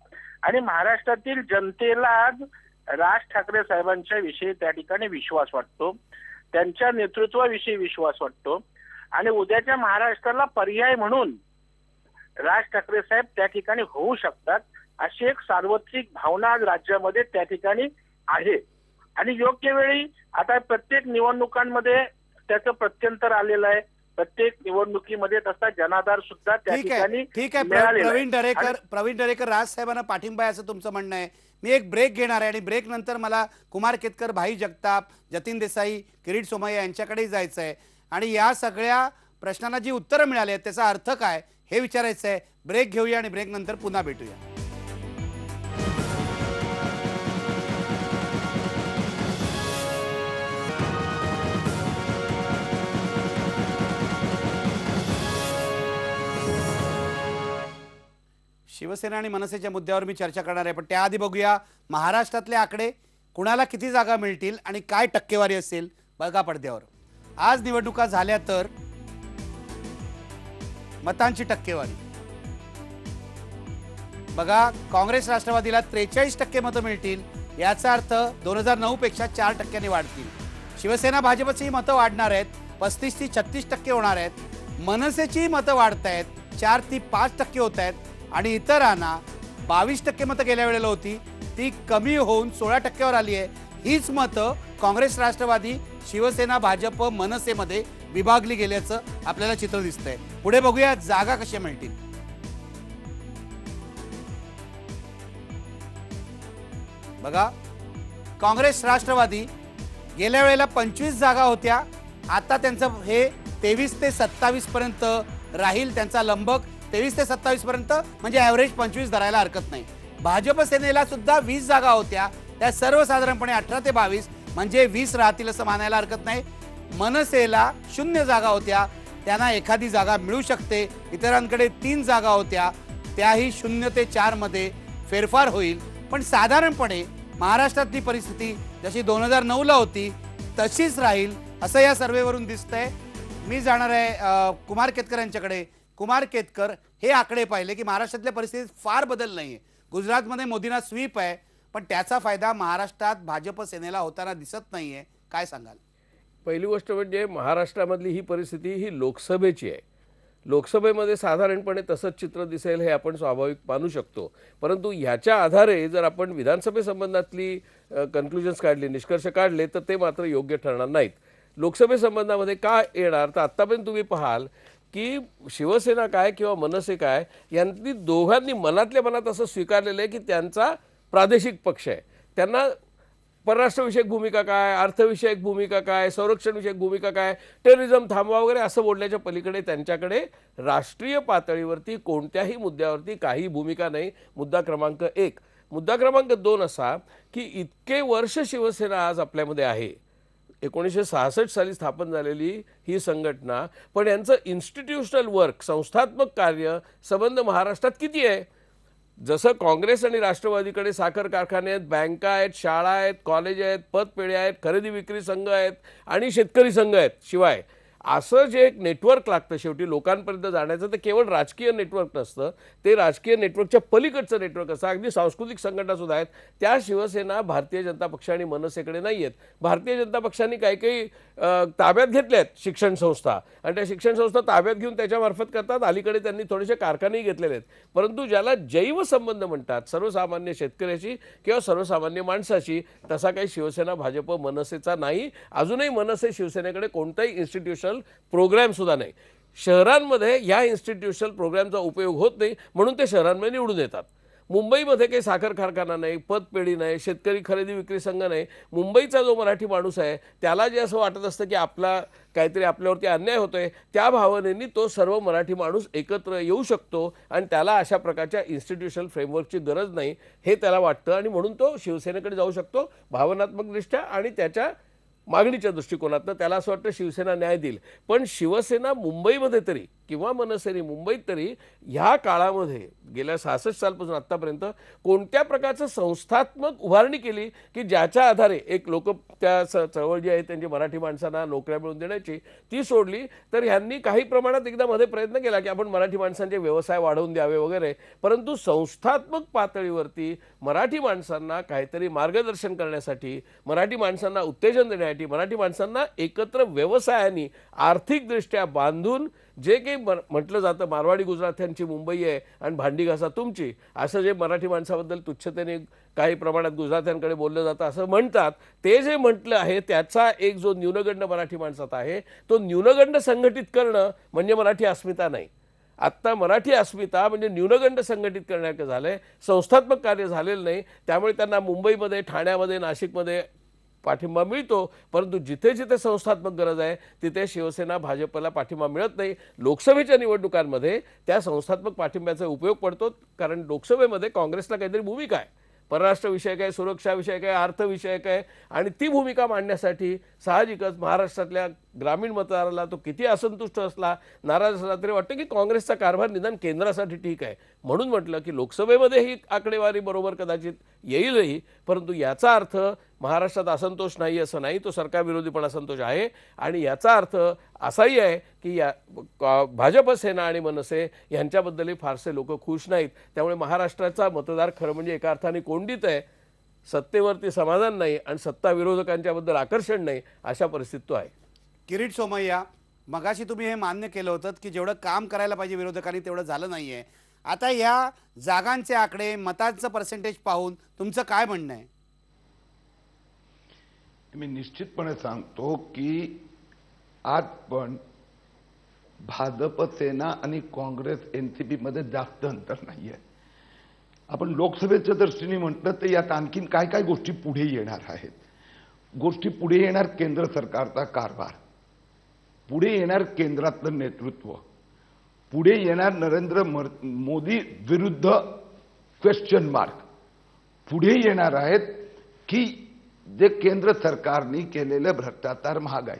आणि महाराष्ट्रातील जनतेला आज राज ठाकरे साहेबांच्या विषयी त्या ठिकाणी विश्वास वाटतो, त्यांच्या नेतृत्वाविषयी विश्वास वाटतो आणि उद्याच्या महाराष्ट्राला पर्याय म्हणून राज ठाकरे साहेब त्या ठिकाणी होऊ शकतात अशी एक सार्वत्रिक भावना आज राज्यामध्ये त्या ठिकाणी आहे. आणि योग्य वेळी आता प्रत्येक निवडणुकांमध्ये त्याचं प्रत्यंतर आलेलं आहे, प्रत्येक निवडणुकीमध्ये तसा जनाधार सुद्धा त्या ठिकाणी ठीक आहे. प्रवीण दरेकर, राज साहेबांना पाठिंबा आहे असं तुमचं म्हणणं आहे. मी एक ब्रेक घेणार आहे आणि ब्रेक नंतर मला कुमार केतकर, भाई जगताप, जतीन देसाई, किरीट सोमय्या यांच्याकडेही जायचं आहे आणि या सगळ्या प्रश्नांना जी उत्तरं मिळाली आहेत त्याचा अर्थ काय हे विचारायचं आहे. ब्रेक घेऊया आणि ब्रेक नंतर पुन्हा भेटूया. शिवसेना आणि मनसेच्या मुद्द्यावर मी चर्चा करणार आहे, पण त्याआधी बघूया महाराष्ट्रातले आकडे. कुणाला किती जागा मिळतील आणि काय टक्केवारी असेल बघा पडद्यावर. आज निवडणुका झाल्या तर मतांची टक्केवारी बघा. काँग्रेस राष्ट्रवादीला 43% मतं मिळतील, याचा अर्थ 2009 पेक्षा 4% वाढतील. शिवसेना भाजपची मतं वाढणार आहेत, 35 ते 36% होणार आहेत. मनसेची मतं वाढत आहेत, 4 ते 5% होत आहेत. आणि इतरांना 22% मतं गेल्या वेळेला होती, ती कमी होऊन 16%वर आली आहे. हीच मतं काँग्रेस राष्ट्रवादी शिवसेना भाजप मनसेमध्ये विभागली गेल्याचं आपल्याला चित्र दिसतंय. पुढे बघूया जागा कशा मिळतील. बघा, काँग्रेस राष्ट्रवादी गेल्या वेळेला 25 जागा होत्या, आता त्यांचं हे 23 ते 27 पर्यंत राहील. त्यांचा लंबक 23 ते 27 पर्यंत, म्हणजे ॲव्हरेज 25 धरायला हरकत नाही. भाजप सेनेला सुद्धा 20 जागा होत्या, त्या सर्वसाधारणपणे 18 ते 22 म्हणजे 20 राहतील असं मानायला हरकत नाही. मनसेला 0 जागा होत्या, त्यांना एखादी जागा मिळू शकते. इतरांकडे 3 जागा होत्या, त्याही 0 ते 4 मध्ये फेरफार होईल. पण साधारणपणे महाराष्ट्रातली परिस्थिती जशी 2009ला होती तशीच राहील असं या सर्वेवरून दिसतंय. मी जाणार आहे कुमार केतकर यांच्याकडे. कुमार केतकर, हे आकडे पाहिले की महाराष्ट्रातल्या परिस्थितीत फार बदल नाही आहे. गुजरातमध्ये मोदींना स्वीप आहे, पण त्याचा फायदा महाराष्ट्रात भाजप सेनेला होताना दिसत नाही आहे. काय सांगाल? पहिली गोष्ट म्हणजे महाराष्ट्रामधली ही परिस्थिती ही लोकसभेची आहे. लोकसभेमध्ये साधारणपणे तसंच चित्र दिसेल हे आपण स्वाभाविक मानू शकतो. परंतु ह्याच्या आधारे जर आपण विधानसभेसंबंधातली कन्क्लुजन्स काढले, निष्कर्ष काढले, तर ते मात्र योग्य ठरणार नाहीत. लोकसभेसंबंधामध्ये काय येणार, तर आत्तापर्यंत तुम्ही पाहाल की शिवसेना काय किंवा मनसे काय यांनी दोघांनी मनातल्या मनात असं स्वीकारलेलं आहे की त्यांचा प्रादेशिक पक्ष आहे. त्यांना परराष्ट्रविषयक भूमिका काय, अर्थविषयक भूमिका काय, संरक्षणविषयक भूमिका काय, टेररिझम थांबवा वगैरे असं बोलण्याच्या पलीकडे त्यांच्याकडे राष्ट्रीय पातळीवरती कोणत्याही मुद्द्यावरती काही भूमिका नाही. मुद्दा क्रमांक 1. मुद्दा क्रमांक 2 असा की इतके वर्ष शिवसेना आज आपल्यामध्ये आहे. 1966 साली स्थापन झालेली ही संघटना, पण यांचं इन्स्टिट्यूशनल वर्क, संस्थात्मक कार्य संबंध महाराष्ट्रात किती आहे? जसं काँग्रेस आणि राष्ट्रवादीकडे साखर कारखाने आहेत, बँका आहेत, शाळा आहेत, कॉलेज आहेत, पतपेढ्या आहेत, खरेदी विक्री संघ आहेत आणि शेतकरी संघ आहेत, शिवाय असं जे एक नेटवर्क लागतं शेवटी लोकांपर्यंत जाण्याचं, ते केवळ राजकीय नेटवर्क नसतं, ते राजकीय नेटवर्कच्या पलीकडचं नेटवर्क असतं. अगदी सांस्कृतिक संघटनासुद्धा आहेत. त्या शिवसेना भारतीय जनता पक्ष आणि मनसेकडे नाही आहेत. भारतीय जनता पक्षाने काही काही ताब्यात घेतल्या आहेत शिक्षण संस्था, आणि त्या शिक्षण संस्था ताब्यात घेऊन त्याच्यामार्फत करतात. अलीकडे त्यांनी थोडेसे कारखानेही घेतलेले आहेत. परंतु ज्याला जैव संबंध म्हणतात सर्वसामान्य शेतकऱ्याशी किंवा सर्वसामान्य माणसाशी, तसा काही शिवसेना भाजप मनसेचा नाही. अजूनही मनसे शिवसेनेकडे कोणताही इन्स्टिट्यूशनल प्रोग्राम सुद्धा नाही. शहरांमध्ये या इन्स्टिट्यूशनल प्रोग्रामचा उपयोग होत नाही, म्हणून ते शहरांमध्ये निवडून येतात. मुंबईमध्ये काही साखर कारखाना नाही, पतपेढी नाही, शेतकरी खरेदी विक्री संघ नाही. मुंबईचा जो मराठी माणूस आहे त्याला जे असं वाटत असतं की आपला काहीतरी आपल्यावरती अन्याय होतोय, त्या भावनेनी तो सर्व मराठी माणूस एकत्र येऊ शकतो आणि त्याला अशा प्रकारच्या इन्स्टिट्यूशनल फ्रेमवर्कची गरज नाही हे त्याला वाटतं, आणि म्हणून तो शिवसेनेकडे जाऊ शकतो भावनात्मकदृष्ट्या आणि त्याच्या मागणीच्या दृष्टिकोनातनं. त्याला असं वाटतं शिवसेना न्याय देईल. पण शिवसेना मुंबईमध्ये तरी किंवा मनसेने मुंबईत तरी ह्या काळामध्ये गेल्या 66 सालपासून आत्तापर्यंत कोणत्या प्रकारचं संस्थात्मक उभारणी केली की ज्याच्या आधारे एक लोक त्या चळवळ जी आहे त्यांची मराठी माणसांना नोकऱ्या मिळवून देण्याची ती सोडली, तर ह्यांनी काही प्रमाणात एकदा मध्ये प्रयत्न केला की आपण मराठी माणसांचे व्यवसाय वाढवून द्यावे वगैरे. परंतु संस्थात्मक पातळीवरती मराठी माणसांना काहीतरी मार्गदर्शन करण्यासाठी, मराठी माणसांना उत्तेजन देण्यासाठी, मराठी माणसांना एकत्र व्यवसायाने आर्थिकदृष्ट्या बांधून जे काही म्हटलं जातं मारवाडी गुजरात्यांची मुंबई आहे आणि भांडी घासा तुमची, असं जे मराठी माणसाबद्दल तुच्छतेने काही प्रमाणात गुजरात्यांकडे बोललं जातं असं म्हणतात, ते जे म्हटलं आहे त्याचा एक जो न्यूनगंड मराठी माणसात आहे, तो न्यूनगंड संघटित करणं म्हणजे मराठी अस्मिता नाही. आत्ता मराठी अस्मिता म्हणजे न्यूनगंड संघटित करण्याचं झालंय, संस्थात्मक कार्य झालेलं नाही. त्यामुळे त्यांना मुंबईमध्ये, ठाण्यामध्ये, नाशिकमध्ये पाठिंबा मिळतो, परंतु जिथे जिथे संस्थात्मक गरज आहे तिथे शिवसेना भाजपला पाठिंबा मिळत नाही. लोकसभेच्या निवडणुकांमध्ये त्या संस्थात्मक पाठिंब्याचा उपयोग पडतो, कारण लोकसभेमध्ये काँग्रेसला काहीतरी भूमिका आहे, परराष्ट्र विषयक आहे, सुरक्षा विषयक आहे, अर्थविषयक आहे, आणि ती भूमिका मांडण्यासाठी साहजिकच महाराष्ट्रातल्या ग्रामीण मतदाराला तो किती असंतुष्ट असला, नाराज असला तरी वाटतं की काँग्रेसचा कारभार निदान केंद्रासाठी ठीक आहे. म्हणून म्हटलं की लोकसभेमध्ये ही आकडेवारी बरोबर कदाचित येईलही, परंतु याचा अर्थ महाराष्ट्रात असंतोष नाही असं नाही, तो सरकार विरोधी पण असंतोष आहे. आणि याचा अर्थ असाही आहे की भाजप सेना आणि मनसे यांच्याबद्दलही फारसे लोक खुश नाहीत. त्यामुळे महाराष्ट्राचा मतदार खरं म्हणजे एका अर्थाने कोंडीत आहे. सत्तेवरती समाधान नाही आणि सत्ता विरोधकांच्याबद्दल आकर्षण नाही, अशा परिस्थितीत तो आहे. किरीट सोमय्या, मगाशी तुम्ही हे मान्य केलं होतं की जेवढं काम करायला पाहिजे विरोधकांनी तेवढं झालं नाहीये. आता या जागांचे आकडे, मतांचं पर्सेंटेज पाहून तुमचं काय म्हणणं आहे? मी निश्चितपणे सांगतो की आज पण भाजप सेना आणि काँग्रेस एनसीपी मध्ये जास्त अंतर नाहीये. आपण लोकसभेच्या दृष्टीने म्हटलं तर यात आणखीन काय काय गोष्टी पुढे येणार आहेत. गोष्टी पुढे येणार केंद्र सरकारचा कारभार, पुढे येणार केंद्रातलं नेतृत्व, पुढे येणार नरेंद्र मोदी विरुद्ध क्वेश्चन मार्क, पुढे येणार आहेत की जे केंद्र सरकारने केलेले भ्रष्टाचार, महागाई.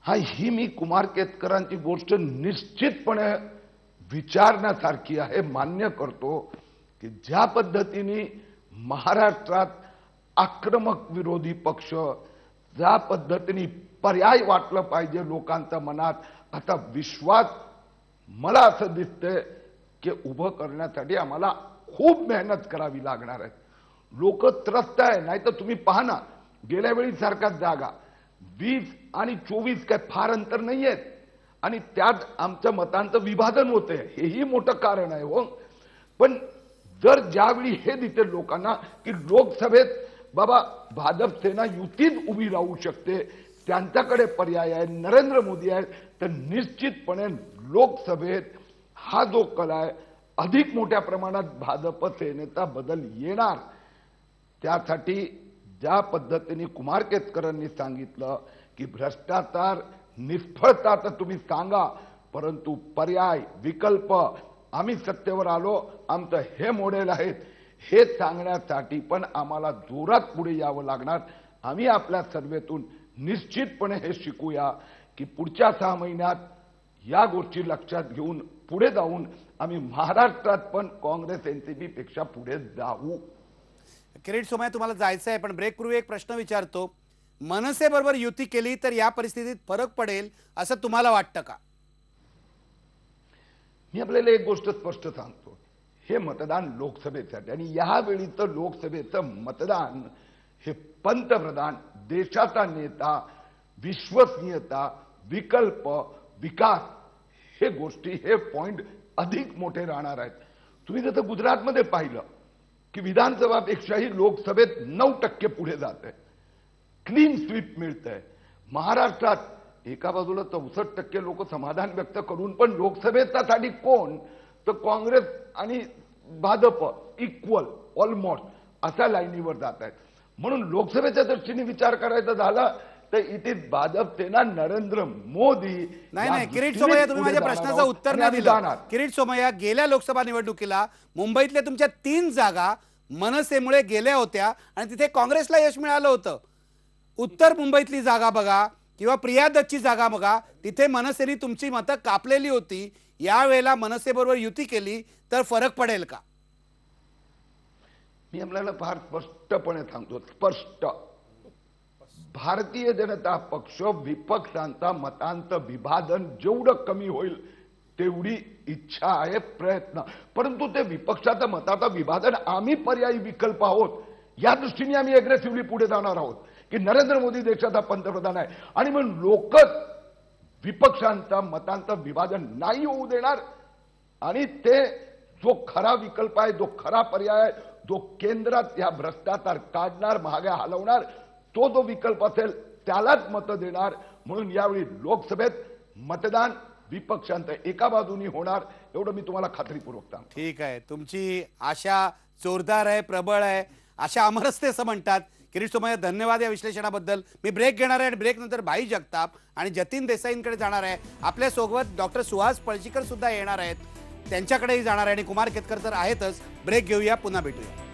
ही मी कुमार केतकरांची गोष्ट निश्चितपणे विचारण्यासारखी आहे. मान्य करतो की ज्या पद्धतीने महाराष्ट्रात आक्रमक विरोधी पक्ष, ज्या पद्धतीने पर्याय वाटलं पाहिजे लोकांच्या मनात, आता विश्वास मला असं दिसतंय की उभं करण्यासाठी आम्हाला खूप मेहनत करावी लागणार आहे. लोक त्रस्त आहे. नाही तर तुम्ही पहा ना, गेल्या वेळी सारखाच जागा 20 आणि 24 काय फार अंतर नाही आहेत आणि त्यात आमच्या मतांचं विभाजन होते, हेही मोठं कारण आहे हो. पण जर ज्यावेळी हे दिसते लोकांना की लोकसभेत बाबा भाजप सेना युतीत उभी राहू शकते, त्यांच्याकडे पर्याय आहे, नरेंद्र मोदी आहेत, तर निश्चितपणे लोकसभेत हा जो कल आहे अधिक मोठ्या प्रमाणात भाजप सेनेचा बदल येणार. त्यासाठी ज्या पद्धतीने कुमार केतकरांनी सांगितलं की भ्रष्टाचार, निष्फळता तर तुम्ही सांगा, परंतु पर्याय, विकल्प, आम्ही सत्तेवर आलो, आमचं हे मॉडेल आहेत, हे सांगण्यासाठी पण आम्हाला जोरात पुढे यावं लागणार. आम्ही आपल्या सर्वेतून निश्चितपणे हे शिकूया की पुढच्या 6 महिन्यात या गोष्टी लक्षात घेऊन पुढे जाऊन आम्ही महाराष्ट्रात पण काँग्रेस एनसीपी पेक्षा पुढे जाऊ. किरीट सोमय्या, तुम्हाला जायचं आहे पण ब्रेकपूर्वी एक प्रश्न विचारतो. मनसे बरोबर युती केली तर या परिस्थितीत फरक पडेल असं तुम्हाला वाटतं का? मी आपल्याला एक गोष्ट स्पष्ट सांगतो, हे मतदान लोकसभेसाठी आणि यावेळीचं लोकसभेचं मतदान हे पंतप्रधान, देशाचा नेता, विश्वसनीयता, विकल्प, विकास, हे गोष्टी, हे पॉइंट अधिक मोठे राहणार आहेत. तुम्ही जसं गुजरातमध्ये पाहिलं की विधानसभापेक्षाही लोकसभेत 9% पुढे जात आहे, क्लीन स्वीप मिळतंय. महाराष्ट्रात एका बाजूला 64% लोक समाधान व्यक्त करून पण लोकसभेसाठी कोण, तर काँग्रेस आणि भाजप इक्वल ऑलमोस्ट अशा लाईनीवर जात आहेत. म्हणून लोकसभेच्या दृष्टीने विचार करायचा झाला तर इथे भाजप सेना, नरेंद्र मोदी. नाही, किरीट सोमय्या, तुम्ही माझ्या प्रश्नाचं उत्तर नाही दिलं. किरीट सोमय्या, गेल्या लोकसभा निवडणुकीला मुंबईतल्या तुमच्या 3 जागा मनसेमुळे गेल्या होत्या आणि तिथे काँग्रेसला यश मिळालं होतं. उत्तर मुंबईतली जागा बघा किंवा प्रिया दत्तची जागा बघा, तिथे मनसेने तुमची मतं कापलेली होती. यावेळेला मनसेबरोबर युती केली तर फरक पडेल का? मी आपल्याला फार स्पष्टपणे सांगतो, स्पष्ट, भारतीय जनता पक्ष विपक्षांचा मतांचं विभाजन जेवढं कमी होईल तेवढी इच्छा आहे, प्रयत्न. परंतु ते विपक्षाचं मताचं विभाजन आम्ही पर्यायी विकल्प आहोत, या दृष्टीने आम्ही अग्रेसिव्हली पुढे जाणार आहोत की नरेंद्र मोदी देशाचा पंतप्रधान आहे आणि मग लोकच विपक्षांचा मतांचं विभाजन नाही होऊ देणार आणि ते जो खरा विकल्प आहे, जो खरा पर्याय आहे, जो केंद्रात या भ्रष्टाचार काढणार, महागाई हलवणार, तो जो विकल्प असेल त्यालाच मतं देणार. म्हणून यावेळी लोकसभेत मतदान विपक्षांत एका बाजूनी होणार, एवढं मी तुम्हाला खात्रीपूर्वक सांगतो. ठीक आहे, तुमची आशा जोरदार आहे, प्रबळ आहे, आशा अमर असते असं म्हणतात. किरीट सोमय्या, धन्यवाद या विश्लेषणाबद्दल. मी ब्रेक घेणार आहे आणि ब्रेक नंतर भाई जगताप आणि जतीन देसाईंकडे जाणार आहे. आपल्यासोबत डॉक्टर सुहास पळशीकर सुद्धा येणार आहेत, त्यांच्याकडेही जाणार आहे आणि कुमार केतकर तर आहेतच. ब्रेक घेऊया, पुन्हा भेटूया.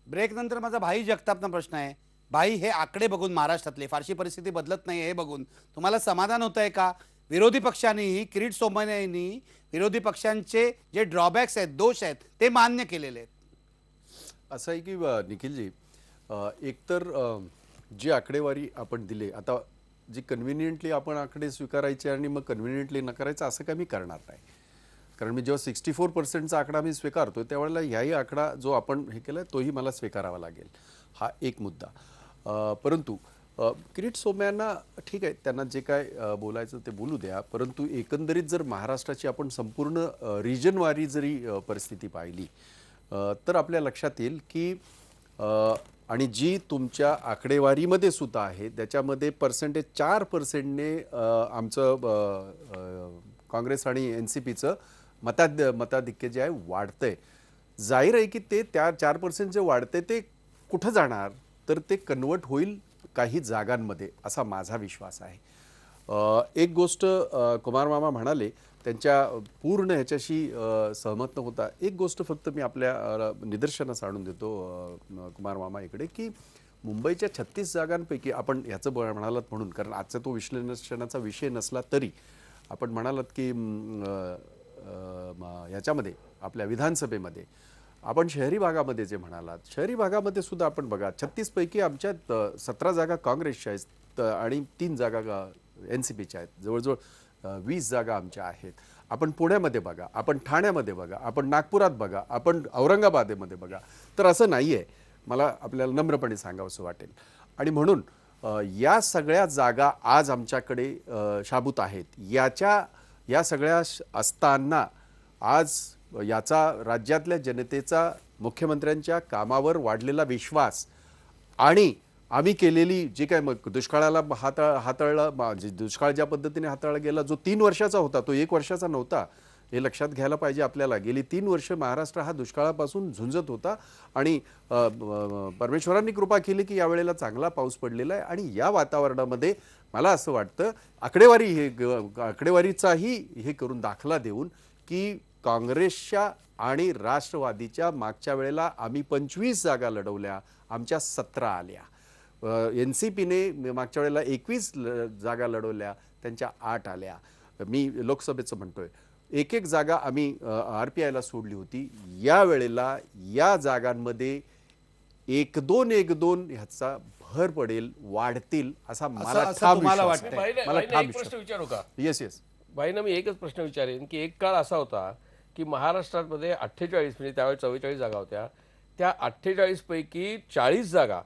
ब्रेक नंतर माझा भाई जगतापना प्रश्न आहे, भाई हे आकडे बघून महाराष्ट्रातले फारशी परिस्थिती बदलत नाही हे बघून तुम्हाला समाधान होत आहे का? विरोधी पक्षांनीही किरीट सोमय्यांनी विरोधी पक्षांचे जे ड्रॉबॅक्स आहेत दोष आहेत ते मान्य केलेले आहेत. असं आहे की निखिलजी एकतर जी आकडेवारी आपण दिली आता जी कन्व्हिनियंटली आपण आकडे स्वीकारायचे आणि मग कन्व्हिनियंटली नकारायचं असं काही मी करणार नाही. कारण मी जेव्हा 64%चा आकडा मी स्वीकारतो त्यावेळेला ह्याही आकडा जो आपण हे केला तोही मला स्वीकारावा लागेल. हा एक मुद्दा. परंतु किरीट सोमय्यांना ठीक आहे त्यांना जे काय बोलायचं ते बोलू द्या. परंतु एकंदरीत जर महाराष्ट्राची आपण संपूर्ण रिजनवारी जरी परिस्थिती पाहिली तर आपल्या लक्षात येईल की आणि जी तुमच्या आकडेवारीमध्ये सुद्धा आहे त्याच्यामध्ये पर्सेंटेज 4%ने आमचं काँग्रेस आणि NCPचं मताधिक्य जे आहे वाढतंय. जाहीर आहे की ते त्या 4% जे वाढते ते कुठं जाणार तर ते कन्वर्ट होईल काही जागांमध्ये असा माझा विश्वास आहे. एक गोष्ट कुमार मामा म्हणाले त्यांच्या पूर्ण ह्याच्याशी सहमत न होता एक गोष्ट फक्त मी आपल्या निदर्शनास आणून देतो कुमार मामा इकडे की मुंबईच्या 36 जागांपैकी आपण ह्याचं म्हणालात म्हणून कारण आजचा तो विश्लेषणाचा विषय नसला तरी आपण म्हणालात की ह्याच्यामध्ये आपल्या विधानसभेमध्ये आपण शहरी भागामध्ये जे म्हणालात शहरी भागामध्ये सुद्धा आपण बघा 36 पैकी आमच्यात 17 जागा काँग्रेसच्या आहेत आणि 3 जागा NCPच्या आहेत. जवळजवळ 20 जागा आमच्या आहेत. आपण पुण्यामध्ये बघा आपण ठाण्यामध्ये बघा आपण नागपुरात बघा आपण औरंगाबादेमध्ये बघा तर असं नाही आहे. मला आपल्याला नम्रपणे सांगावंसं वाटेल. आणि म्हणून या सगळ्या जागा आज आमच्याकडे शाबूत आहेत. या सगळ्या असताना आज याचा राज्यातल्या जनतेचा मुख्यमंत्र्यांच्या कामावर वाढलेला विश्वास आणि आम्ही केलेली जे काय मग दुष्काळाला हाताळला दुष्काळ ज्या पद्धतीने हाताळला गेला जो 3 वर्षाचा होता तो 1 वर्षाचा नव्हता हे लक्षात घ्यायला पाहिजे आपल्याला. गेली 3 वर्ष महाराष्ट्र हा दुष्काळापासून झुंजत होता आणि परमेश्वरांनी कृपा केली की यावेळेला चांगला पाऊस पडलेला आहे. आणि या वातावरणामध्ये मला असं वाटतं आकडेवारीचाही हे करून दाखला देऊन की काँग्रेसच्या आणि राष्ट्रवादीच्या मागच्या वेळेला आम्ही 25 जागा लढवल्या आमच्या 17 आल्या. NCPने मागच्या वेळेला 21 जागा लढवल्या त्यांच्या 8 आल्या. मी लोकसभेचं म्हणतोय एक जागा आम्ही RPIला सोडली होती. या वेळेला या जागांमध्ये 1-2 ह्याचा भर पडेल वाढतील असा मला असं ठाम तुम्हाला विश्वास वाटतंय? आहे. भाईना ठाम एक प्रश्न विश्वास. विचारू का? येस भाईना मी एकच प्रश्न विचारेन की एक काळ असा होता की महाराष्ट्रामध्ये 48 म्हणजे त्यावेळी 44 जागा होत्या. त्या 48 पैकी 40 जागा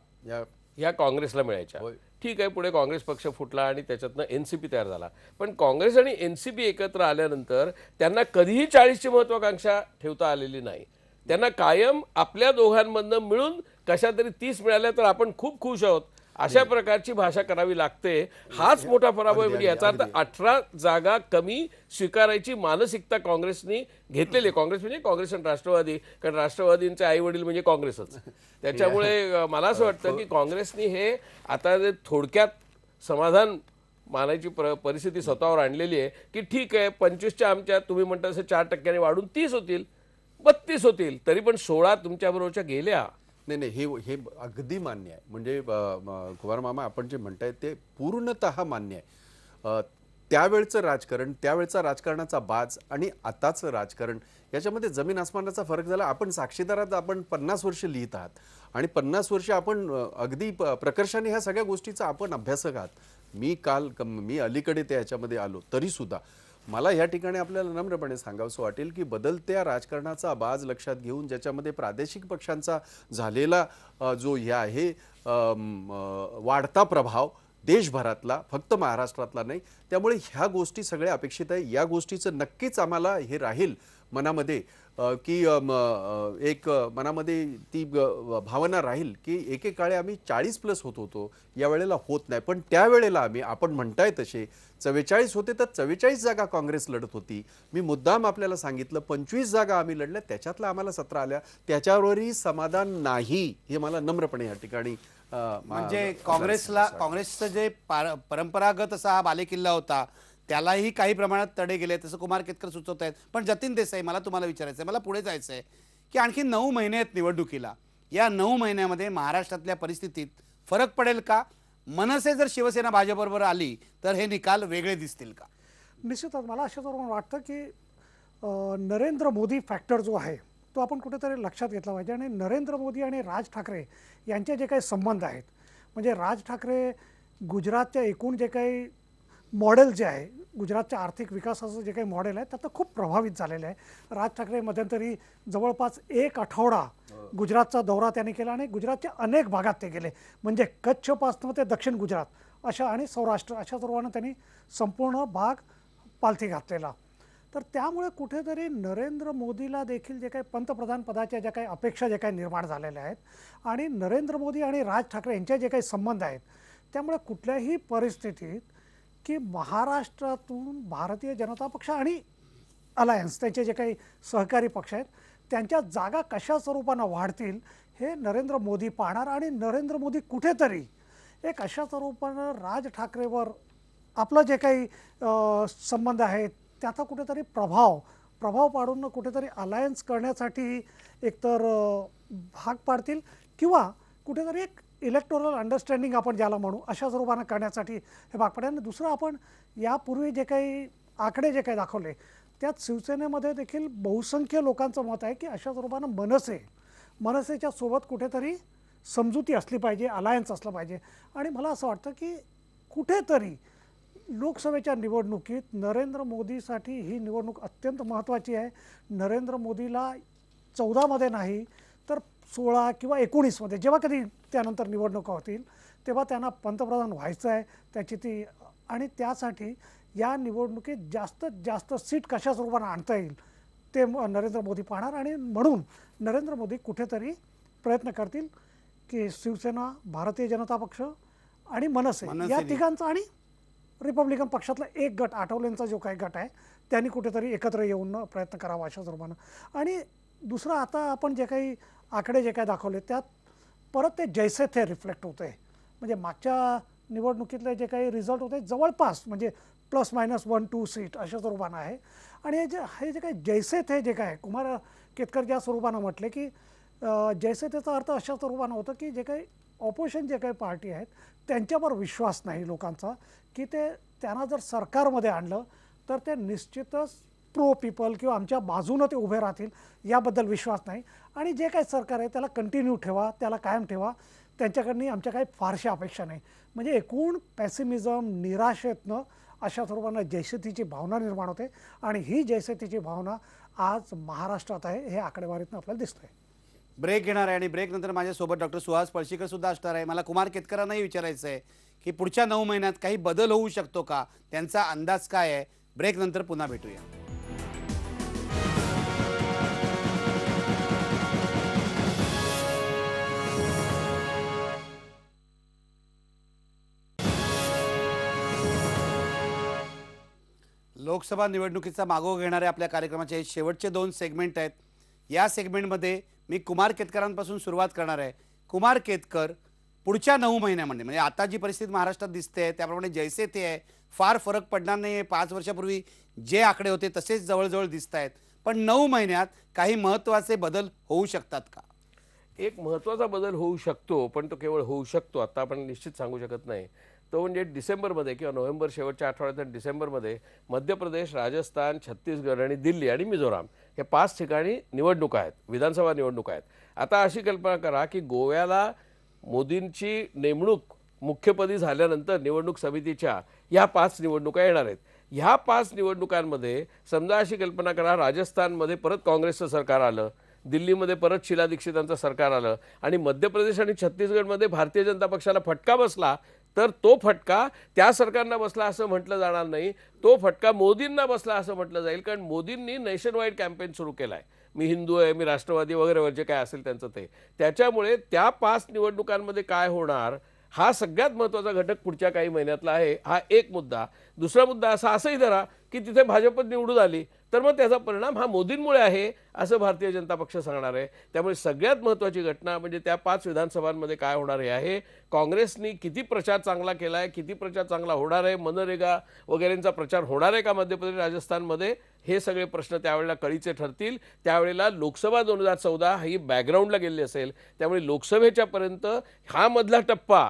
ह्या काँग्रेसला मिळायच्या. ठीक आहे पुढे काँग्रेस पक्ष फुटला आणि त्याच्यातनं NCP तयार झाला. पण काँग्रेस आणि NCP एकत्र आल्यानंतर त्यांना कधीही 40ची महत्वाकांक्षा ठेवता आलेली नाही. त्यांना कायम आपल्या दोघांमधनं मिळून कशा तरी 30 मिळाल्या तर आपण खूप खुश आहोत अशा प्रकारची भाषा करावी लागते. हाच मोठा पराभव आहे. म्हणजे याचा अर्थ 18 जागा कमी स्वीकारायची मानसिकता काँग्रेसनी घेतलेली. काँग्रेस म्हणजे काँग्रेस आणि राष्ट्रवादी कारण राष्ट्रवादींचे आई वडील म्हणजे काँग्रेसच. त्याच्यामुळे मला असं वाटतं की काँग्रेसनी हे आता थोडक्यात समाधान मानायची परिस्थिती स्वतःवर आणलेली आहे की ठीक आहे 25च्या आमच्या तुम्ही म्हणता तसं 4% वाढून 30 होतील 32 होतील तरी पण 16 तुमच्याबरोबरच्या गेल्या. नाही हे अगदी मान्य आहे. म्हणजे कुमार मामा आपण जे म्हणताय ते पूर्णतः मान्य आहे. त्यावेळचं राजकारण त्यावेळचा राजकारणाचा बाज आणि आताचं राजकारण याच्यामध्ये जमीन आसमानाचा फरक झाला. आपण साक्षीदारात आपण 50 वर्ष लिहित आहात आणि 50 वर्ष आपण अगदी प्रकर्षाने ह्या सगळ्या गोष्टीचा आपण अभ्यासक आहात. मी अलीकडे त्या ह्याच्यामध्ये आलो तरी सुद्धा मला या ठिकाणी आपल्याला नम्रपणे सांगावंसं वाटेल की बदलत्या राजकारणाचा बाज लक्षात घेऊन ज्याच्यामध्ये प्रादेशिक पक्षांचा झालेला जो हे आहे वाढता प्रभाव देशभरातला फक्त महाराष्ट्रातला नाही त्यामुळे ह्या गोष्टी सगळ्या अपेक्षित आहे. या गोष्टीचं नक्कीच आम्हाला हे राहील मनामध्ये की एक मनामध्ये ती भावना राहील की एकेकाळी आम्ही 40+ होत होतो यावेळेला होत नाही. पण त्यावेळेला आम्ही आपण म्हणताय तसे 44 होते तर 44 जागा काँग्रेस लढत होती. मी मुद्दाम आपल्याला सांगितलं 25 जागा आम्ही लढल्या त्याच्यातला आम्हाला 17 आल्या. त्याच्यावरही समाधान नाही हे मला नम्रपणे या ठिकाणी म्हणजे काँग्रेसचं जे परंपरागत असा हा बालेकिल्ला होता त्यालाही काही प्रमाणात तडे गेले तसं कुमार केतकर सुचवत आहेत. पण जतीन देसाई मला तुम्हाला विचारायचं आहे मला पुढे जायचं आहे की आणखी 9 महिने आहेत निवडणुकीला. या 9 महिन्यामध्ये महाराष्ट्रातल्या परिस्थितीत फरक पडेल का? मनसे जर शिवसेना भाजपबरोबर आली तर हे निकाल वेगळे दिसतील का? निश्चितच मला असं करून वाटतं की नरेंद्र मोदी फॅक्टर जो आहे तो आपण कुठेतरी लक्षात घेतला पाहिजे. आणि नरेंद्र मोदी आणि राज ठाकरे यांचे जे काही संबंध आहेत, म्हणजे राज ठाकरे गुजरातच्या एकूण जे काही मॉडेल जे आहे, गुजरातच्या आर्थिक विकासाचं जे काही मॉडेल आहे त्यात खूप प्रभावित झालेलं आहे. राज ठाकरे मध्यंतरी जवळपास 1 आठवडा गुजरातचा दौरा त्यांनी केला आणि गुजरातच्या अनेक भागात ते गेले, म्हणजे कच्छपासून ते दक्षिण गुजरात अशा आणि सौराष्ट्र अशा सर्वांना त्यांनी संपूर्ण भाग पालथी घातलेला. तर त्यामुळे कुठेतरी नरेंद्र मोदीला देखील जे काही पंतप्रधान पदाच्या ज्या काही अपेक्षा जे काही निर्माण झालेल्या आहेत आणि नरेंद्र मोदी आणि राज ठाकरे यांचे जे काही संबंध आहेत, त्यामुळे कुठल्याही परिस्थितीत की महाराष्ट्रातून भारतीय जनता पक्ष आणि अलायन्स त्यांचे जे काही सहकारी पक्ष आहेत त्यांच्या जागा कशा स्वरूपानं वाढतील हे नरेंद्र मोदी पाहणार. आणि नरेंद्र मोदी कुठेतरी एक अशा स्वरूपानं राज ठाकरेवर आपलं जे काही संबंध आहेत त्याचा कुठेतरी प्रभाव पाडून कुठेतरी अलायन्स करण्यासाठी एकतर भाग पाडतील किंवा कुठेतरी एक इलेक्टोरल अंडरस्टँडिंग आपण ज्याला म्हणू अशा स्वरूपानं करण्यासाठी हे भाग पडेल. आणि दुसरं, आपण यापूर्वी जे काही आकडे जे काही दाखवले त्यात शिवसेनेमध्ये देखील बहुसंख्य लोकांचं मत आहे की अशा स्वरूपानं मनसेच्या सोबत कुठेतरी समजुती असली पाहिजे, अलायन्स असलं पाहिजे. आणि मला असं वाटतं की कुठेतरी लोकसभेच्या निवडणुकीत नरेंद्र मोदीसाठी ही निवडणूक अत्यंत महत्त्वाची आहे. नरेंद्र मोदीला 14मध्ये नाही तर 16 किंवा 19मध्ये जेव्हा कधी त्यानंतर निवडणुका होतील तेव्हा त्यांना पंतप्रधान व्हायचं आहे. आणि त्यासाठी या निवडणुकीत जास्तीत जास्त सीट कशा स्वरूपानं आणता येईल ते नरेंद्र मोदी पाहणार. आणि म्हणून नरेंद्र मोदी कुठेतरी प्रयत्न करतील की शिवसेना, भारतीय जनता पक्ष आणि मनसे या तिघांचा आणि रिपब्लिकन पक्षातला एक गट, आठवलेंचा जो काही गट आहे त्यांनी कुठेतरी एकत्र येऊन प्रयत्न करावा अशा स्वरूपानं. आणि दुसरं, आता आपण जे काही आकडे जे काही दाखवले त्यात परत ते जैसे थे रिफ्लेक्ट होते. म्हणजे मागच्या निवडणुकीतले जे काही रिझल्ट होते जवळपास म्हणजे ±1-2 सीट अशा स्वरूपानं आहे. आणि हे जे काही जैसे थे जे काय कुमार केतकर ज्या स्वरूपानं म्हटले की जैसे तेचा अर्थ अशा स्वरूपानं होतं की जे काही ऑपोजिशन जे काही पार्टी आहेत त्यांच्यावर विश्वास नाही लोकांचा, की त्यांना जर सरकारमध्ये आणलं तर ते निश्चितच प्रो पीपल किंवा आमच्या बाजूनं ते उभे राहतील याबद्दल विश्वास नाही. आणि जे काही सरकार आहे त्याला कंटिन्यू ठेवा, त्याला कायम ठेवा, त्यांच्याकडनं आमच्या काही फारशा अपेक्षा नाही. म्हणजे एकूण पॅसिमिझम, निराशेतनं अशा स्वरूपानं जैसेतीची भावना निर्माण होते. आणि ही जैसेतीची भावना आज महाराष्ट्रात आहे हे आकडेवारीतनं आपल्याला दिसतंय. ब्रेक घेणार आहे आणि ब्रेकनंतर माझ्यासोबत डॉक्टर सुहास पळशीकर सुद्धा असणार आहे. मला कुमार केतकरांनाही विचारायचं आहे की पुढच्या 9 महिन्यात काही बदल होऊ शकतो का, त्यांचा अंदाज काय आहे. ब्रेकनंतर पुन्हा भेटूया. लोकसभा निवडणुकीचा मागोवा घेणाऱ्या आपल्या कार्यक्रमाचे शेवटचे 2 सेगमेंट आहेत. या सेगमेंटमध्ये मी कुमार केतकरांपासून सुरुवात करणार आहे. कुमार केतकर, पुढच्या 9 महिन्यामध्ये म्हणजे आता जी परिस्थिती महाराष्ट्रात दिसते त्याप्रमाणे जैसे ते आहे, फार फरक पडणार नाही. 5 वर्षापूर्वी जे आकडे होते तसेच जवळजवळ दिसत आहेत, पण 9 महिन्यात काही महत्त्वाचे बदल होऊ शकतात का? एक महत्त्वाचा बदल होऊ शकतो, पण तो केवळ होऊ शकतो, आता आपण निश्चित सांगू शकत नाही. तो म्हणजे डिसेंबरमध्ये किंवा नोव्हेंबर शेवटच्या आठवड्यात डिसेंबरमध्ये मध्य प्रदेश, राजस्थान, छत्तीसगड आणि दिल्ली आणि मिझोराम हे 5 ठिकाणी निवडणुका आहेत, विधानसभा निवडणुका आहेत. आता अशी कल्पना करा की गोव्याला मोदींची नेमणूक मुख्यपदी झाल्यानंतर निवडणूक समितीच्या ह्या 5 निवडणुका येणार आहेत. ह्या 5 निवडणुकांमध्ये समजा अशी कल्पना करा, राजस्थानमध्ये परत काँग्रेसचं सरकार आलं, दिल्लीमध्ये परत शीला दीक्षितांचं सरकार आलं आणि मध्य प्रदेश आणि छत्तीसगडमध्ये भारतीय जनता पक्षाला फटका बसला, तर तो फटका त्या सरकारना बसला असं म्हटलं जाणार नाही, तो फटका मोदींना बसला असं म्हटलं जाईल. कारण मोदींनी नेशन वाईड कॅम्पेन सुरू केला आहे, मी हिंदू आहे, मी राष्ट्रवादी वगैरे जे काय असेल त्यांचं ते. त्याच्यामुळे त्या 5 निवडणुकांमध्ये काय होणार हा सगळ्यात महत्त्वाचा घटक पुढच्या काही महिन्यातला आहे. हा एक मुद्दा. दुसरा मुद्दा असंही धरा की तिथे भाजप निवडून आली, तर मग त्याचा परिणाम हा मोदींमुळे आहे असं भारतीय जनता पक्ष सांगणार आहे. त्यामुळे सगळ्यात महत्त्वाची घटना म्हणजे त्या 5 विधानसभांमध्ये काय होणार हे आहे. काँग्रेसनी किती प्रचार चांगला केला आहे, किती प्रचार चांगला होणार आहे, मनरेगा वगैरेंचा प्रचार होणार आहे का मध्य प्रदेश राजस्थानमध्ये, हे सगळे प्रश्न त्यावेळेला कळीचे ठरतील. त्यावेळेला लोकसभा 2014 ही बॅकग्राऊंडला गेलेली असेल. त्यामुळे लोकसभेच्यापर्यंत हा मधला टप्पा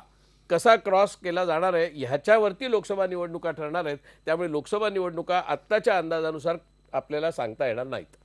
कसा क्रॉस केला जाणार आहे ह्याच्यावरती लोकसभा निवडणुका ठरणार आहेत. त्यामुळे लोकसभा निवडणुका आत्ताच्या अंदाजानुसार आपल्याला सांगता येणार नाहीत.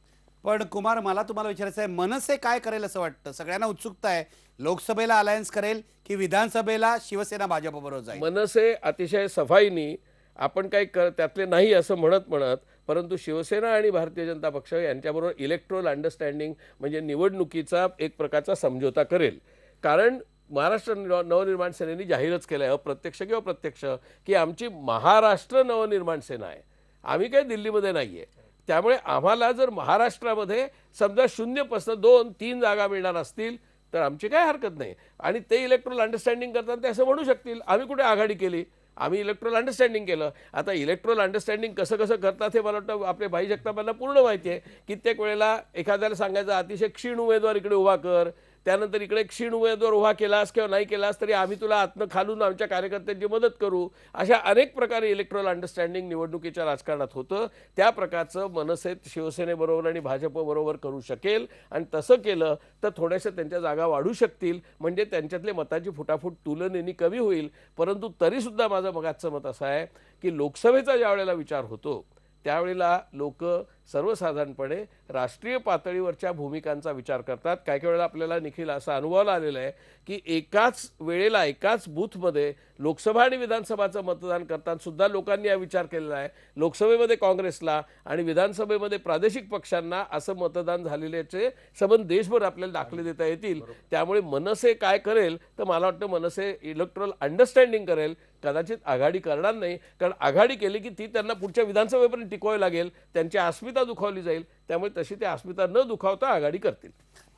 पण कुमार, मला तुम्हाला विचारायचं आहे, मनसे काय करेल असं वाटतं? सगळ्यांना उत्सुकता आहे, लोकसभेला अलायन्स करेल की विधानसभेला शिवसेना भाजपबरोबर जाईल? मनसे अतिशय सफाईनी, आपण काही त्यातले नाही असं म्हणत परंतु शिवसेना आणि भारतीय जनता पक्ष यांच्याबरोबर इलेक्ट्रोल अंडरस्टँडिंग म्हणजे निवडणुकीचा एक प्रकारचा समझोता करेल. कारण महाराष्ट्र नवनिर्माण सेनेने जाहीरच केलं आहे, अप्रत्यक्ष किंवा प्रत्यक्ष, की आमची महाराष्ट्र नवनिर्माण सेना आहे, आम्ही काही दिल्लीमध्ये नाही आहे. त्यामुळे आम्हाला जर महाराष्ट्रामध्ये समजा 0 2-3 जागा मिळणार असतील तर आमची काही हरकत नाही. आणि ते इलेक्ट्रोल अंडरस्टँडिंग करताना ते असं म्हणू शकतील आम्ही कुठे आघाडी केली, आम्ही इलेक्ट्रोल अंडरस्टँडिंग केलं. आता इलेक्ट्रोल अंडरस्टँडिंग कसं कसं करतात हे मला वाटतं आपले भाई जगतापांना पूर्ण माहिती आहे. कित्येक वेळेला एखाद्याला सांगायचं अतिशय क्षीण उमेदवार इकडे उभा कर, त्यानंतर इकडे क्षीण उमेदवार उभा केलास किंवा नाही केलास तरी आम्ही तुला आतनं खालून आमच्या कार्यकर्त्यांची मदत करू. अशा अनेक प्रकारे इलेक्ट्रोल अंडरस्टँडिंग निवडणुकीच्या राजकारणात होतं. त्या प्रकारचं मनसे शिवसेनेबरोबर आणि भाजपबरोबर करू शकेल. आणि तसं केलं तर थोड्याशा त्यांच्या जागा वाढू शकतील, म्हणजे त्यांच्यातले मताची फुटाफूट तुलनेने कमी होईल. परंतु तरीसुद्धा माझं मगाचं मत असं आहे की लोकसभेचा ज्या वेळेला विचार होतो त्यावेळेला लोक सर्वसाधारणपणे राष्ट्रीय पातळीवरच्या भूमिकांचा विचार करतात. काही वेळेला आपल्याला निखिल असा अनुभव आलेला आहे की एकाच वेळेला एकाच बूथमध्ये लोकसभा आणि विधानसभाचं मतदान करताना सुद्धा लोकांनी हा विचार केलेला आहे. लोकसभेमध्ये काँग्रेसला आणि विधानसभेमध्ये प्रादेशिक पक्षांना असं मतदान झालेल्याचे संबंध देशभर आपल्याला दाखले देता येतील. त्यामुळे मनसे काय करेल तर मला वाटतं मनसे इलेक्ट्रल अंडरस्टँडिंग करेल, कदाचित आघाडी करणार नाही. कारण आघाडी केली की ती त्यांना पुढच्या विधानसभेपर्यंत टिकवावी लागेल, त्यांची अस्मिता दुखावली जाईल. त्यामुळे तशी ती अस्मिता न दुखावता आघाडी करतील.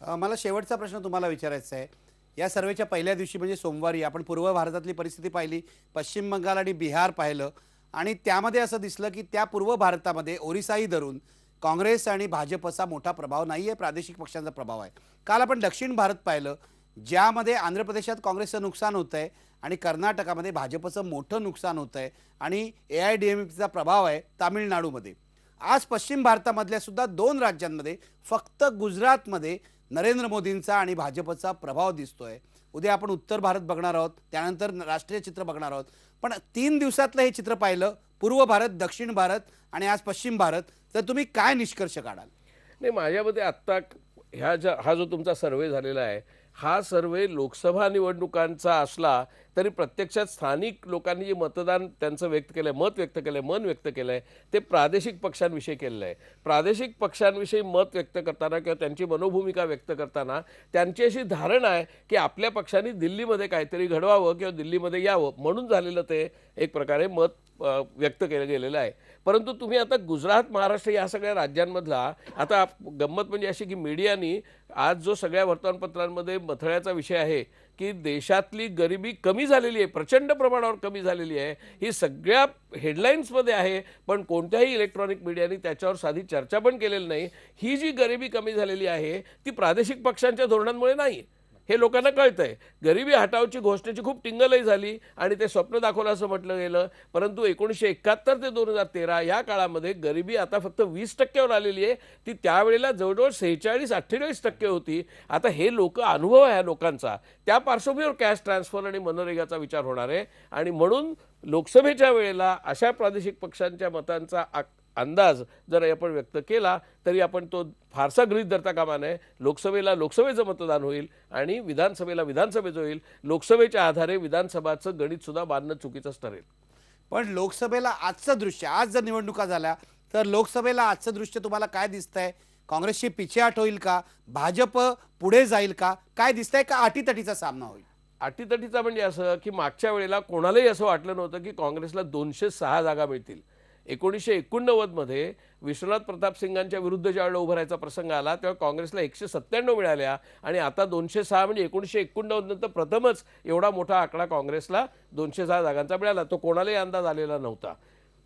मला शेवटचा प्रश्न तुम्हाला विचारायचा आहे. या सर्वेच्या पहिल्या दिवशी म्हणजे सोमवारी आपण पूर्व भारतातली परिस्थिती पाहिली, पश्चिम बंगाल आणि बिहार पाहिलं, आणि त्यामध्ये असं दिसलं की त्या पूर्व भारतामध्ये ओरिसाही धरून काँग्रेस आणि भाजपचा मोठा प्रभाव नाही आहे, प्रादेशिक पक्षांचा प्रभाव आहे. काल आपण दक्षिण भारत पाहिलं, ज्यामध्ये आंध्र प्रदेशात काँग्रेसचं नुकसान होतं आहे आणि कर्नाटकामध्ये भाजपचं मोठं नुकसान होतं आहे आणि AIADMKचा प्रभाव आहे तामिळनाडूमध्ये. आज पश्चिम भारतामधल्या सुद्धा 2 राज्यांमध्ये फक्त गुजरातमध्ये नरेंद्र मोदींचा आणि भाजपचा प्रभाव दिसतोय. उद्या आपण उत्तर भारत बघणार आहोत, त्यानंतर राष्ट्रीय चित्र बघणार आहोत. पण 3 दिवसातलं हे चित्र पाहिलं, पूर्व भारत, दक्षिण भारत आणि आज पश्चिम भारत, तर तुम्ही काय निष्कर्ष काढाल? नाही, माझ्या मते आत्ता हा जो तुमचा सर्वे झालेला आहे हा सर्वे लोकसभा निवडणुकांचा असला तरी प्रत्यक्षात स्थानिक लोकांनी जे मतदान त्यांचं व्यक्त केलं आहे, मत व्यक्त केलं आहे, मन व्यक्त केलं आहे, ते प्रादेशिक पक्षांविषयी केलेलं आहे. प्रादेशिक पक्षांविषयी मत व्यक्त करताना किंवा त्यांची मनोभूमिका व्यक्त करताना त्यांची अशी धारणा आहे की आपल्या पक्षाने दिल्लीमध्ये काहीतरी घडवावं किंवा दिल्लीमध्ये यावं म्हणून झालेलं ते एक प्रकारे मत व्यक्त केलं गेलेलं आहे. परंतु तुम्ही आता गुजरात, महाराष्ट्र या सगळ्या राज्यांमधला आता गंमत म्हणजे अशी की मीडियानी आज जो सगळ्या वर्तमानपत्रांमध्ये मथळ्याचा विषय आहे की देशातली गरिबी कमी झालेली आहे, प्रचंड प्रमाणावर कमी झालेली आहे, ही सगळ्या हेडलाईन्समध्ये आहे. पण कोणत्याही इलेक्ट्रॉनिक मीडियानी त्याच्यावर साधी चर्चा पण केलेली नाही. ही जी गरिबी कमी झालेली आहे ती प्रादेशिक पक्षांच्या धोरणांमुळे नाही, हे लोकांना कळतंय. गरिबी हटावची घोषणेची खूप टिंगलही झाली आणि ते स्वप्न दाखवलं असं म्हटलं गेलं. परंतु 1971 ते 2013 या काळामध्ये गरिबी आता फक्त 20% आलेली आहे. ती त्यावेळेला जवळजवळ 46-48% होती. आता हे लोक अनुभव आहे लोकांचा, त्या पार्श्वभूमीवर कॅश ट्रान्सफर आणि मनरेगाचा विचार होणार आहे. आणि म्हणून लोकसभेच्या वेळेला अशा प्रादेशिक पक्षांच्या मतांचा अंदाज जर आपण व्यक्त केला तरी आपण तो फारसा गृहीत धरता कामा नये. लोकसभेला लोकसभेचं मतदान होईल आणि विधानसभेला विधानसभेचं होईल. लोकसभेच्या आधारे विधानसभाचं गणितसुद्धा बांधणं चुकीचंच ठरेल. पण लोकसभेला आजचं दृश्य, आज जर निवडणुका झाल्या तर लोकसभेला आजचं दृश्य तुम्हाला काय दिसतंय? काँग्रेसची पिछेहाट होईल का? भाजप पुढे जाईल का? काय दिसतंय का अटीतटीचा सामना होईल? अटीतटीचा म्हणजे असं की मागच्या वेळेला कोणालाही असं वाटलं नव्हतं की काँग्रेसला 206 जागा मिळतील. 1989 मध्ये विश्वनाथ प्रताप सिंगांच्या विरुद्ध ज्यावेळेला उभं राहायचा प्रसंग आला तेव्हा काँग्रेसला 197 मिळाल्या आणि आता 206 म्हणजे 1989 नंतर प्रथमच एवढा मोठा आकडा काँग्रेसला 206 जागांचा मिळाला. तो कोणालाही अंदाज आलेला नव्हता.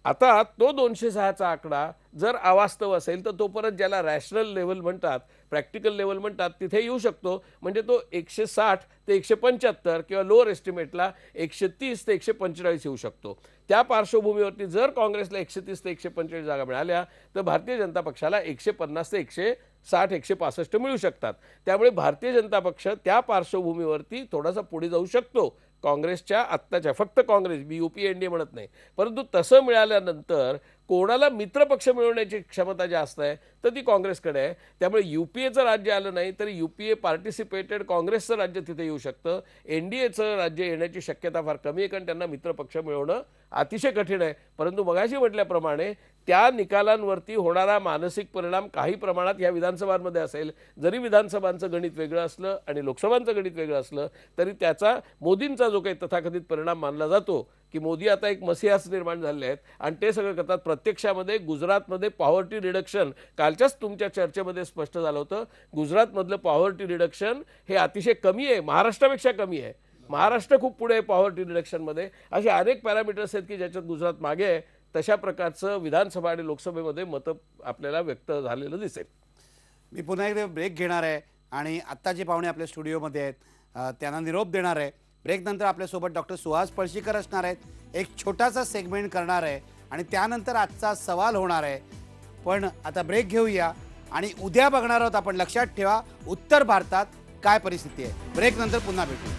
आता तो 206चा आकडा जर अवास्तव असेल तर तो परत ज्याला रॅशनल लेवल म्हणतात, प्रॅक्टिकल लेवल म्हणतात, तिथे येऊ शकतो. म्हणजे तो 160 ते 175 किंवा लोअर एस्टिमेटला 130 ते 145 येऊ शकतो. त्या पार्श्वभूमीवरती जर काँग्रेसला 130 ते 145 जागा मिळाल्या तर भारतीय जनता पक्षाला 150 ते 160 165 मिळू शकतात. त्यामुळे भारतीय जनता पक्ष त्या पार्श्वभूमीवरती थोडासा पुढे जाऊ शकतो काँग्रेसच्या आत्ताच्या, फक्त काँग्रेस, मी UPA NDA म्हणत नाही. परंतु तसं मिळाल्यानंतर कोणाला मित्रपक्ष मिळवण्याची क्षमता जास्त आहे तर ती काँग्रेसकडे आहे. त्यामुळे UPAचं राज्य आलं नाही तरी UPA पार्टिसिपेटेड काँग्रेसचं राज्य तिथे येऊ शकतं. NDAचं राज्य येण्याची शक्यता फार कमी आहे, कारण त्यांना मित्रपक्ष मिळवणं अतिशय कठीण आहे. परंतु मगाशी म्हटल्याप्रमाणे त्या निकालांवरती होणारा मानसिक परिणाम काही प्रमाणात या विधानसभांमध्ये असेल. जरी विधानसभांचं गणित वेगळं असलं आणि लोकसभांचं गणित वेगळं असलं तरी त्याचा मोदींचा जो काही तथाकथित परिणाम मानला जातो की मोदी आता एक मसिहास निर्माण झाले आहेत आणि ते सगळं करतात. प्रत्यक्षामध्ये गुजरातमध्ये पॉवर्टी रिडक्शन, कालच्याच तुमच्या चर्चेमध्ये स्पष्ट झालं होतं, गुजरातमधलं पॉवर्टी रिडक्शन हे अतिशय कमी आहे, महाराष्ट्रापेक्षा कमी आहे. महाराष्ट्र खूप पुढे आहे पॉवर्टी रिडक्शनमध्ये. असे अनेक पॅरामीटर्स आहेत की ज्याच्यात गुजरात मागे आहे. तशा प्रकारचं विधानसभा आणि लोकसभेमध्ये मतं आपल्याला व्यक्त झालेलं दिसेल. मी पुन्हा एकदा ब्रेक घेणार आहे आणि आत्ता जे पाहुणे आपल्या स्टुडिओमध्ये आहेत त्यांना निरोप देणार आहे. ब्रेकनंतर आपल्यासोबत डॉक्टर सुहास पळशीकर असणार आहेत. एक छोटासा सेगमेंट करणार आहे आणि त्यानंतर आजचा सवाल होणार आहे. पण आता ब्रेक घेऊया आणि उद्या बघणार आहोत आपण. लक्षात ठेवा, उत्तर भारतात काय परिस्थिती आहे. ब्रेकनंतर पुन्हा भेटू.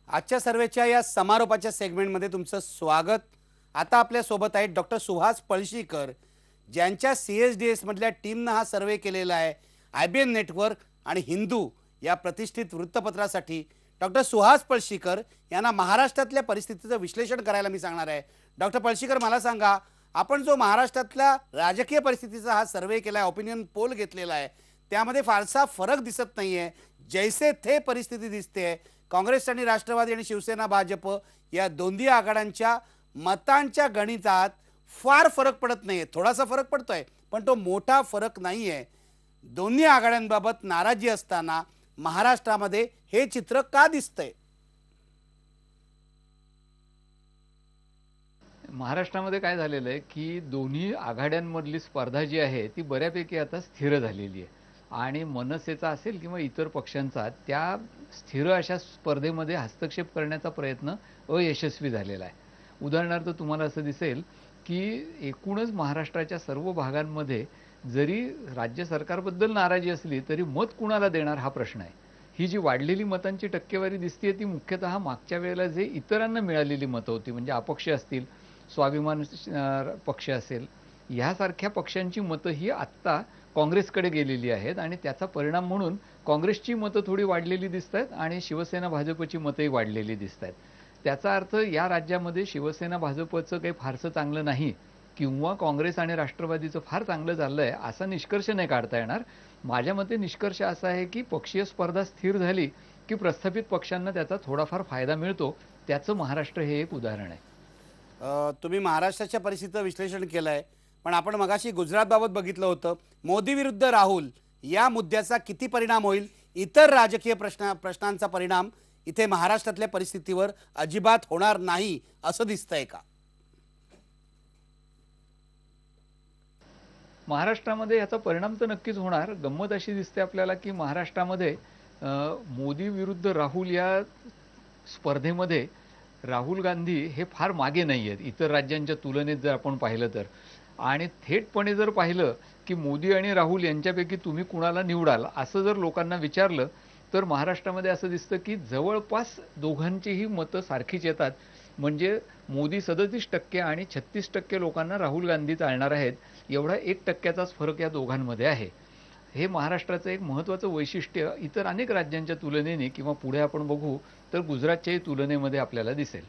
आजच्या सर्वेच्या या समारोपाच्या सेगमेंटमध्ये तुमचं स्वागत. आता आपल्यासोबत आहेत डॉक्टर सुहास पळशीकर, ज्यांच्या CSDS मधल्या टीमनं हा सर्वे केलेला आहे IBN नेटवर्क आणि हिंदू या प्रतिष्ठित वृत्तपत्रासाठी. डॉक्टर सुहास पळशीकर यांना महाराष्ट्रातल्या परिस्थितीचं विश्लेषण करायला मी सांगणार आहे. डॉक्टर पळशीकर, मला सांगा, आपण जो महाराष्ट्रातल्या राजकीय परिस्थितीचा हा सर्वे केला आहे, ओपिनियन पोल घेतलेला आहे, त्यामध्ये फारसा फरक दिसत नाही आहे. जैसे थे परिस्थिती दिसते आहे. काँग्रेस आणि राष्ट्रवादी आणि शिवसेना भाजप या दोन्ही आघाड्यांच्या मतांच्या गणितात फार फरक पडत नाही आहे. थोडासा फरक पडतो आहे पण तो मोठा फरक नाही आहे. दोन्ही आघाड्यांबाबत नाराजी असताना महाराष्ट्रामध्ये हे चित्र का दिसतंय? महाराष्ट्रामध्ये काय झालेलं आहे की दोन्ही आघाड्यांमधली स्पर्धा जी आहे ती बऱ्यापैकी आता स्थिर झालेली आहे आणि मनसेचा असेल किंवा इतर पक्षांचा त्या स्थिर अशा स्पर्धेमध्ये हस्तक्षेप करण्याचा प्रयत्न अयशस्वी झालेला आहे. उदाहरणार्थ तुम्हाला असं दिसेल की एकूणच महाराष्ट्राच्या सर्व भागांमध्ये जरी राज्य सरकारबद्दल नाराजी असली तरी मत कुणाला देणार हा प्रश्न आहे. ही जी वाढलेली मतांची टक्केवारी दिसते ती मुख्यतः मागच्या वेळेला जे इतरांना मिळालेली मतं होती, म्हणजे अपक्ष असतील, स्वाभिमान पक्ष असेल, ह्यासारख्या पक्षांची मतं ही आत्ता काँग्रेसकडे गेलेली आहेत आणि त्याचा परिणाम म्हणून काँग्रेसची मतं थोडी वाढलेली दिसत आहेत आणि शिवसेना भाजपची मतंही वाढलेली दिसत आहेत. त्याचा अर्थ या राज्यामध्ये शिवसेना भाजपचं काही फारसं चांगलं नाही किंवा काँग्रेस आणि राष्ट्रवादीचं फार चांगलं चाललं आहे असा निष्कर्ष नाही काढता येणार. माझ्या मते निष्कर्ष असा आहे की पक्षीय स्पर्धा स्थिर झाली की प्रस्थापित पक्षांना त्याचा थोडाफार फायदा मिळतो. त्याचं महाराष्ट्र हे एक उदाहरण आहे. तुम्ही महाराष्ट्राच्या परिस्थितीचं विश्लेषण केलं आहे, पण आपण मगाशी गुजरातबाबत बघितलं होतं. मोदी विरुद्ध राहुल या मुद्द्याचा किती परिणाम होईल? इतर राजकीय प्रश्नांचा परिणाम इथे महाराष्ट्रातल्या परिस्थितीवर अजिबात होणार नाही असं दिसतंय का? महाराष्ट्रामध्ये याचा परिणाम तर नक्कीच होणार. गंमत अशी दिसते आपल्याला की महाराष्ट्रामध्ये मोदी विरुद्ध राहुल या स्पर्धेमध्ये राहुल गांधी हे फार मागे नाही आहेत इतर राज्यांच्या तुलनेत जर आपण पाहिलं तर. आणि थेटपणे जर पाहिलं की मोदी आणि राहुल यांच्यापैकी तुम्ही कुणाला निवडाल असं जर लोकांना विचारलं तर महाराष्ट्रामध्ये असं दिसतं की जवळपास दोघांचीही मतं सारखीच येतात. म्हणजे मोदी 37% आणि 36% लोकांना राहुल गांधी चालणार आहेत. एवढा 1%चाच फरक या दोघांमध्ये आहे. हे महाराष्ट्राचं एक महत्त्वाचं वैशिष्ट्य इतर अनेक राज्यांच्या तुलनेने किंवा पुढे आपण बघू तर गुजरातच्याही तुलनेमध्ये आपल्याला दिसेल.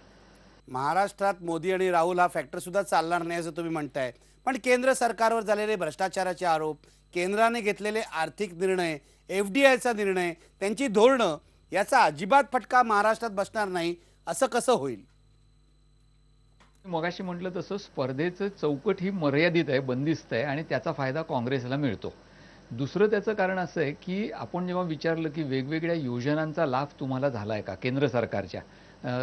महाराष्ट्रात मोदी आणि राहुल हा फॅक्टर सुद्धा चालणार नाही असं तुम्ही म्हणताय, पण केंद्र सरकारवर झालेले भ्रष्टाचाराचे आरोप, केंद्राने घेतलेले आर्थिक निर्णय, FDIचा निर्णय, त्यांची धोरणं, याचा अजिबात फटका महाराष्ट्रात बसणार नाही असं कसं होईल? मगाशी म्हटलं तसं स्पर्धेचं चौकट ही मर्यादित आहे, बंदिस्त आहे आणि त्याचा फायदा काँग्रेसला मिळतो. दुसरं त्याचं कारण असं आहे की आपण जेव्हा विचारलं की वेगवेगळ्या योजनांचा लाभ तुम्हाला झाला आहे का केंद्र सरकारच्या,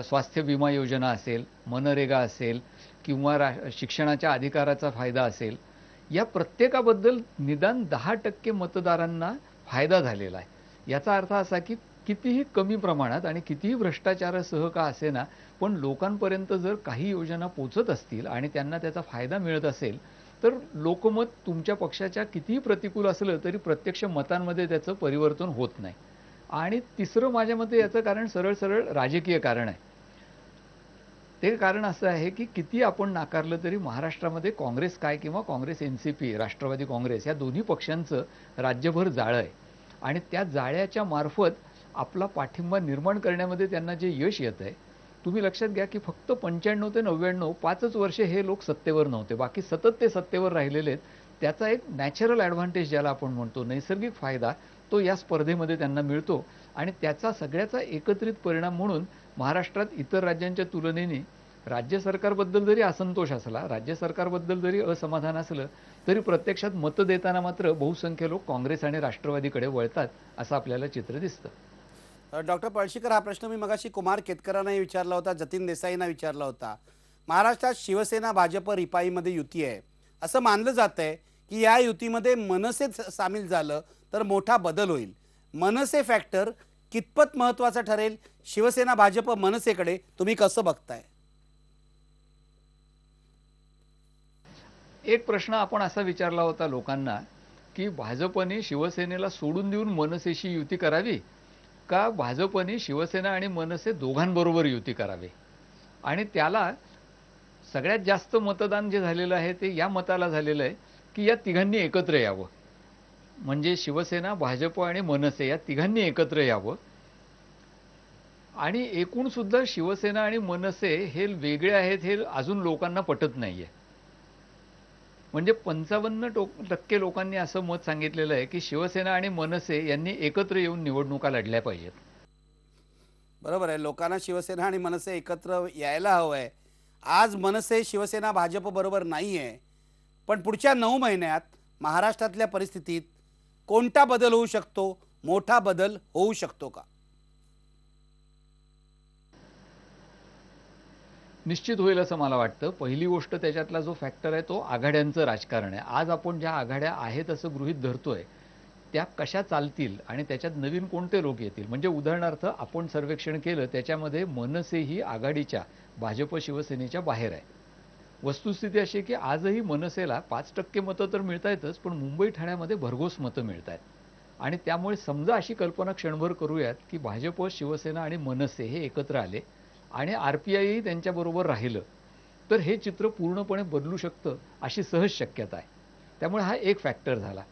स्वास्थ्य विमा योजना असेल, मनरेगा असेल किंवा शिक्षणाच्या अधिकाराचा फायदा असेल, या प्रत्येकाबद्दल निदान 10% मतदारांना फायदा झालेला आहे. याचा अर्थ असा की कितीही कमी प्रमाणात आणि कितीही भ्रष्टाचारासह का असेना, पण लोकांपर्यंत जर काही योजना पोचत असतील आणि त्यांना त्याचा फायदा मिळत असेल, तर लोकमत तुमच्या पक्षाच्या कितीही प्रतिकूल असलं तरी प्रत्यक्ष मतांमध्ये त्याचं परिवर्तन होत नाही. आणि तिसरं माझ्या मते याचं कारण सरळ सरळ राजकीय कारण आहे. ते कारण असं आहे की किती आपण नाकारलं तरी महाराष्ट्रामध्ये काँग्रेस काय किंवा काँग्रेस NCP राष्ट्रवादी काँग्रेस या दोन्ही पक्षांचं राज्यभर जाळं आहे आणि त्या जाळ्याच्या मार्फत आपला पाठिंबा निर्माण करण्यामध्ये त्यांना जे यश येत आहे, तुम्ही लक्षात घ्या की फक्त 95 ते 99 5च वर्षे हे लोक सत्तेवर नव्हते, बाकी सतत ते सत्तेवर राहिलेले आहेत. त्याचा एक नॅचरल ॲडव्हान्टेज ज्याला आपण म्हणतो, नैसर्गिक फायदा, तो या स्पर्धेमध्ये त्यांना मिळतो आणि त्याचा सगळ्याचा एकत्रित परिणाम म्हणून महाराष्ट्रात इतर राज्यांच्या तुलनेने राज्य सरकारबद्दल जरी असंतोष असला, राज्य सरकारबद्दल जरी असमाधान असलं, तरी प्रत्यक्षात मतं देताना मात्र बहुसंख्य लोक काँग्रेस आणि राष्ट्रवादीकडे वळतात असं आपल्याला चित्र दिसतं. डॉक्टर पळशीकर, हा प्रश्न मी मगाशी कुमार केतकरांनाही विचारला होता, जतीन देसाईंना विचारला होता. महाराष्ट्रात शिवसेना भाजप रिपाईमध्ये युती आहे, असं मानलं जात आहे की या युतीमध्ये मनसे सामील झालं तर मोठा बदल होईल. मनसे फॅक्टर कितपत महत्त्वाचा ठरेल? शिवसेना भाजप मनसेकडे तुम्ही कसं बघताय? एक प्रश्न आपण असा विचारला होता लोकांना की भाजपने शिवसेनेला सोडून देऊन मनसेशी युती करावी का भाजपने शिवसेना आणि मनसे दोघांबरोबर युती करावी, आणि त्याला सगळ्यात जास्त मतदान जे झालेलं आहे ते या मताला झालेलं आहे की या तिघांनी एकत्र यावं, म्हणजे शिवसेना, भाजप आणि मनसे या तिघांनी एकत्र यावं. आणि एकूण सुद्धा शिवसेना आणि मनसे हे वेगळे आहेत हे अजून लोकांना पटत नाहीये. म्हणजे 55% लोकांनी असं मत सांगितलेलं आहे की शिवसेना आणि मनसे यांनी एकत्र येऊन निवडणुका लढल्या पाहिजेत. बरोबर आहे, लोकांना शिवसेना आणि मनसे एकत्र यायला हवं आहे. आज मनसे शिवसेना भाजप बरोबर नाही आहे, पण पुढच्या 9 महिन्यात महाराष्ट्रातल्या परिस्थितीत कोणता बदल होऊ शकतो? मोठा बदल होऊ शकतो का? निश्चित होईल असं मला वाटतं. पहिली गोष्ट त्याच्यातला जो फॅक्टर आहे तो आघाड्यांचं राजकारण आहे. आज आपण ज्या आघाड्या आहेत असं गृहीत धरतोय त्या कशा चालतील आणि त्याच्यात नवीन कोणते लोक येतील. म्हणजे उदाहरणार्थ आपण सर्वेक्षण केलं त्याच्यामध्ये मनसे ही आघाडीच्या भाजप शिवसेनेच्या बाहेर आहे. वस्तुस्थिती अशी की आजही मनसेला 5% मतं तर मिळतायतच, पण मुंबई ठाण्यामध्ये भरघोस मतं मिळत आहेत. आणि त्यामुळे समजा अशी कल्पना क्षणभर करूयात की भाजप, शिवसेना आणि मनसे हे एकत्र आले आणि RPIही त्यांच्याबरोबर राहिलं, तर हे चित्र पूर्णपणे बदलू शकतं अशी सहज शक्यता आहे. त्यामुळे हा एक फॅक्टर झाला.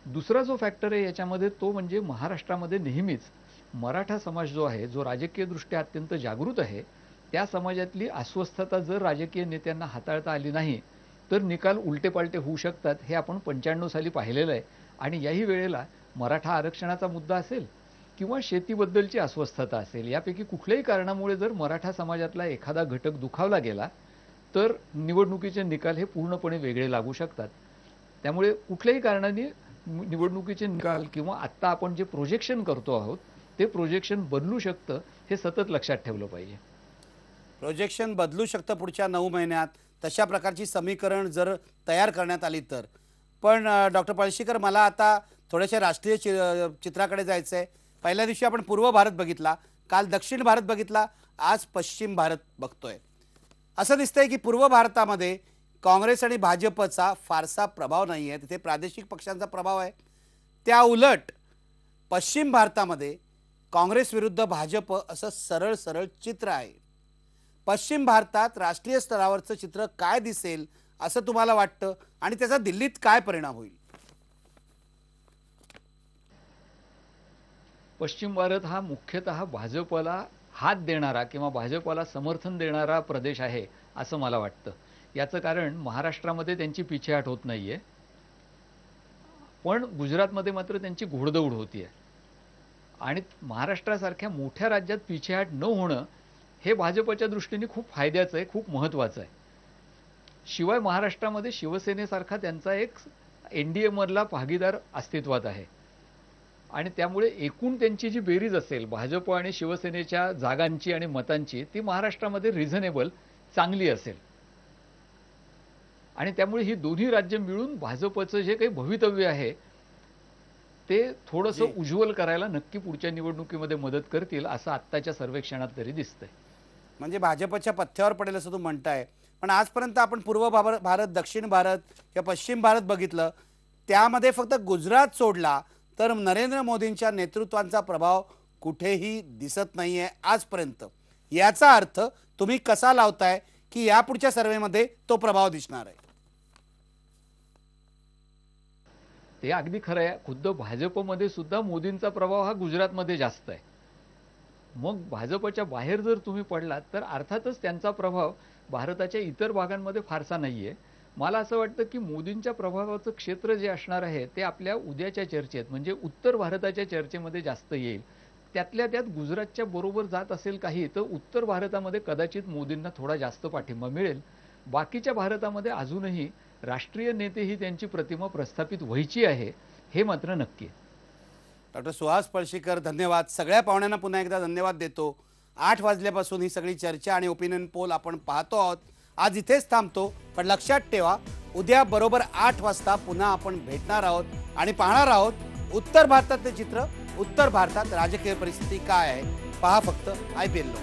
दुसरा जो फॅक्टर आहे याच्यामध्ये तो म्हणजे महाराष्ट्रामध्ये नेहमीच मराठा समाज जो आहे, जो राजकीयदृष्ट्या अत्यंत जागृत आहे, त्या समाजातली अस्वस्थता जर राजकीय नेत्यांना हाताळता आली नाही तर निकाल उलटेपालटे होऊ शकतात. हे आपण 95 साली पाहिलेलं आहे. आणि याही वेळेला मराठा आरक्षणाचा मुद्दा असेल किंवा शेतीबद्दलची अस्वस्थता असेल, यापैकी कुठल्याही कारणामुळे जर मराठा समाजातला एखादा घटक दुखावला गेला तर निवडणुकीचे निकाल हे पूर्णपणे वेगळे लागू शकतात. त्यामुळे कुठल्याही कारणाने निवडणुकीचे निकाल किंवा आत्ता आपण जे प्रोजेक्शन करतो आहोत ते प्रोजेक्शन बदलू शकतं, हे सतत लक्षात ठेवलं पाहिजे. प्रोजेक्शन बदलू शकतं पुढच्या 9 महिन्यात, तशा प्रकारची समीकरण जर तयार करण्यात आली तर. पण डॉक्टर पळशीकर, मला आता थोड्याशा राष्ट्रीय चित्राकडे जायचं आहे. पहिल्या दिवशी आपण पूर्व भारत बघितला, काल दक्षिण भारत बघितला, आज पश्चिम भारत बघतोय. असं दिसतंय की पूर्व भारतामध्ये काँग्रेस आणि भाजपचा फारसा प्रभाव नाही आहे, तिथे प्रादेशिक पक्षांचा प्रभाव आहे. त्या उलट पश्चिम भारतामध्ये काँग्रेस विरुद्ध भाजप असं सरळ सरळ चित्र आहे. पश्चिम भारतात राष्ट्रीय स्तरावरचं चित्र काय दिसेल असं तुम्हाला वाटतं आणि त्याचा दिल्लीत काय परिणाम होईल? पश्चिम भारत हा मुख्यतः भाजपला हात देणारा किंवा भाजपला समर्थन देणारा प्रदेश आहे असं मला वाटतं. याचं कारण महाराष्ट्रामध्ये त्यांची पिछेहाट होत नाहीये, पण गुजरातमध्ये मात्र त्यांची घोडदौड होतीये. आणि महाराष्ट्रासारख्या मोठ्या राज्यात पिछेहाट न होणं हे भाजपच्या दृष्टीने खूप फायद्याचं आहे, खूप महत्त्वाचं आहे. शिवाय महाराष्ट्रामध्ये शिवसेनेसारखा त्यांचा एक NDA मधला भागीदार अस्तित्वात आहे आणि त्यामुळे एकूण त्यांची जी बेरीज असेल भाजप आणि शिवसेनेच्या जागांची आणि मतांची ती महाराष्ट्रामध्ये रिझनेबल चांगली असेल आणि त्यामुळे ही दोन्ही राज्य मिळून भाजपचं जे काही भवितव्य आहे ते थोडंसं उज्ज्वल करायला नक्की पुढच्या निवडणुकीमध्ये मदत करतील असं आत्ताच्या सर्वेक्षणात तरी दिसतंय. म्हणजे भाजपच्या पथ्यावर पडेल असं तू म्हणताय. पण आजपर्यंत आपण पूर्व भारत, दक्षिण भारत किंवा पश्चिम भारत बघितलं, त्यामध्ये फक्त गुजरात सोडला तर नरेंद्र मोदींच्या नेतृत्वाचा प्रभाव कुठेही दिसत नाहीये आजपर्यंत. याचा अर्थ तुम्ही कसा लावताय की यापुढच्या सर्वेमध्ये तो प्रभाव दिसणार आहे? ते अगदी खरं आहे. खुद्द भाजपमध्ये सुद्धा मोदींचा प्रभाव हा गुजरातमध्ये जास्त आहे. मग भाजपच्या बाहेर जर तुम्ही पडलात तर अर्थातच त्यांचा प्रभाव भारताच्या इतर भागांमध्ये फारसा नाहीये. मला असं वाटतं की मोदींच्या प्रभावाचं क्षेत्र जे असणार आहे ते आपल्या उद्याच्या चर्चेत म्हणजे उत्तर भारताच्या चर्चेमध्ये जास्त येईल. त्यातल्या त्यात गुजरातच्या बरोबर जात असेल काही तर उत्तर भारतामध्ये कदाचित मोदींना थोडा जास्त पाठिंबा मिळेल. बाकीच्या भारतामध्ये अजूनही राष्ट्रीय नेते ही त्यांची प्रतिमा प्रस्थापित व्हायची आहे हे मात्र नक्की आहे. डॉक्टर सुहास पळशीकर धन्यवाद. सगळ्या पाहुण्यांना पुन्हा एकदा धन्यवाद देतो. 8 वाजल्यापासून ही सगळी चर्चा आणि ओपिनियन पोल आपण पाहतो आहोत. आज इथेच थांबतो, पण लक्षात ठेवा उद्या बरोबर 8 वाजता पुन्हा आपण भेटणार आहोत आणि पाहणार आहोत उत्तर भारतातले चित्र, उत्तर भारतात राजकीय परिस्थिती काय आहे. पहा फक्त IPL.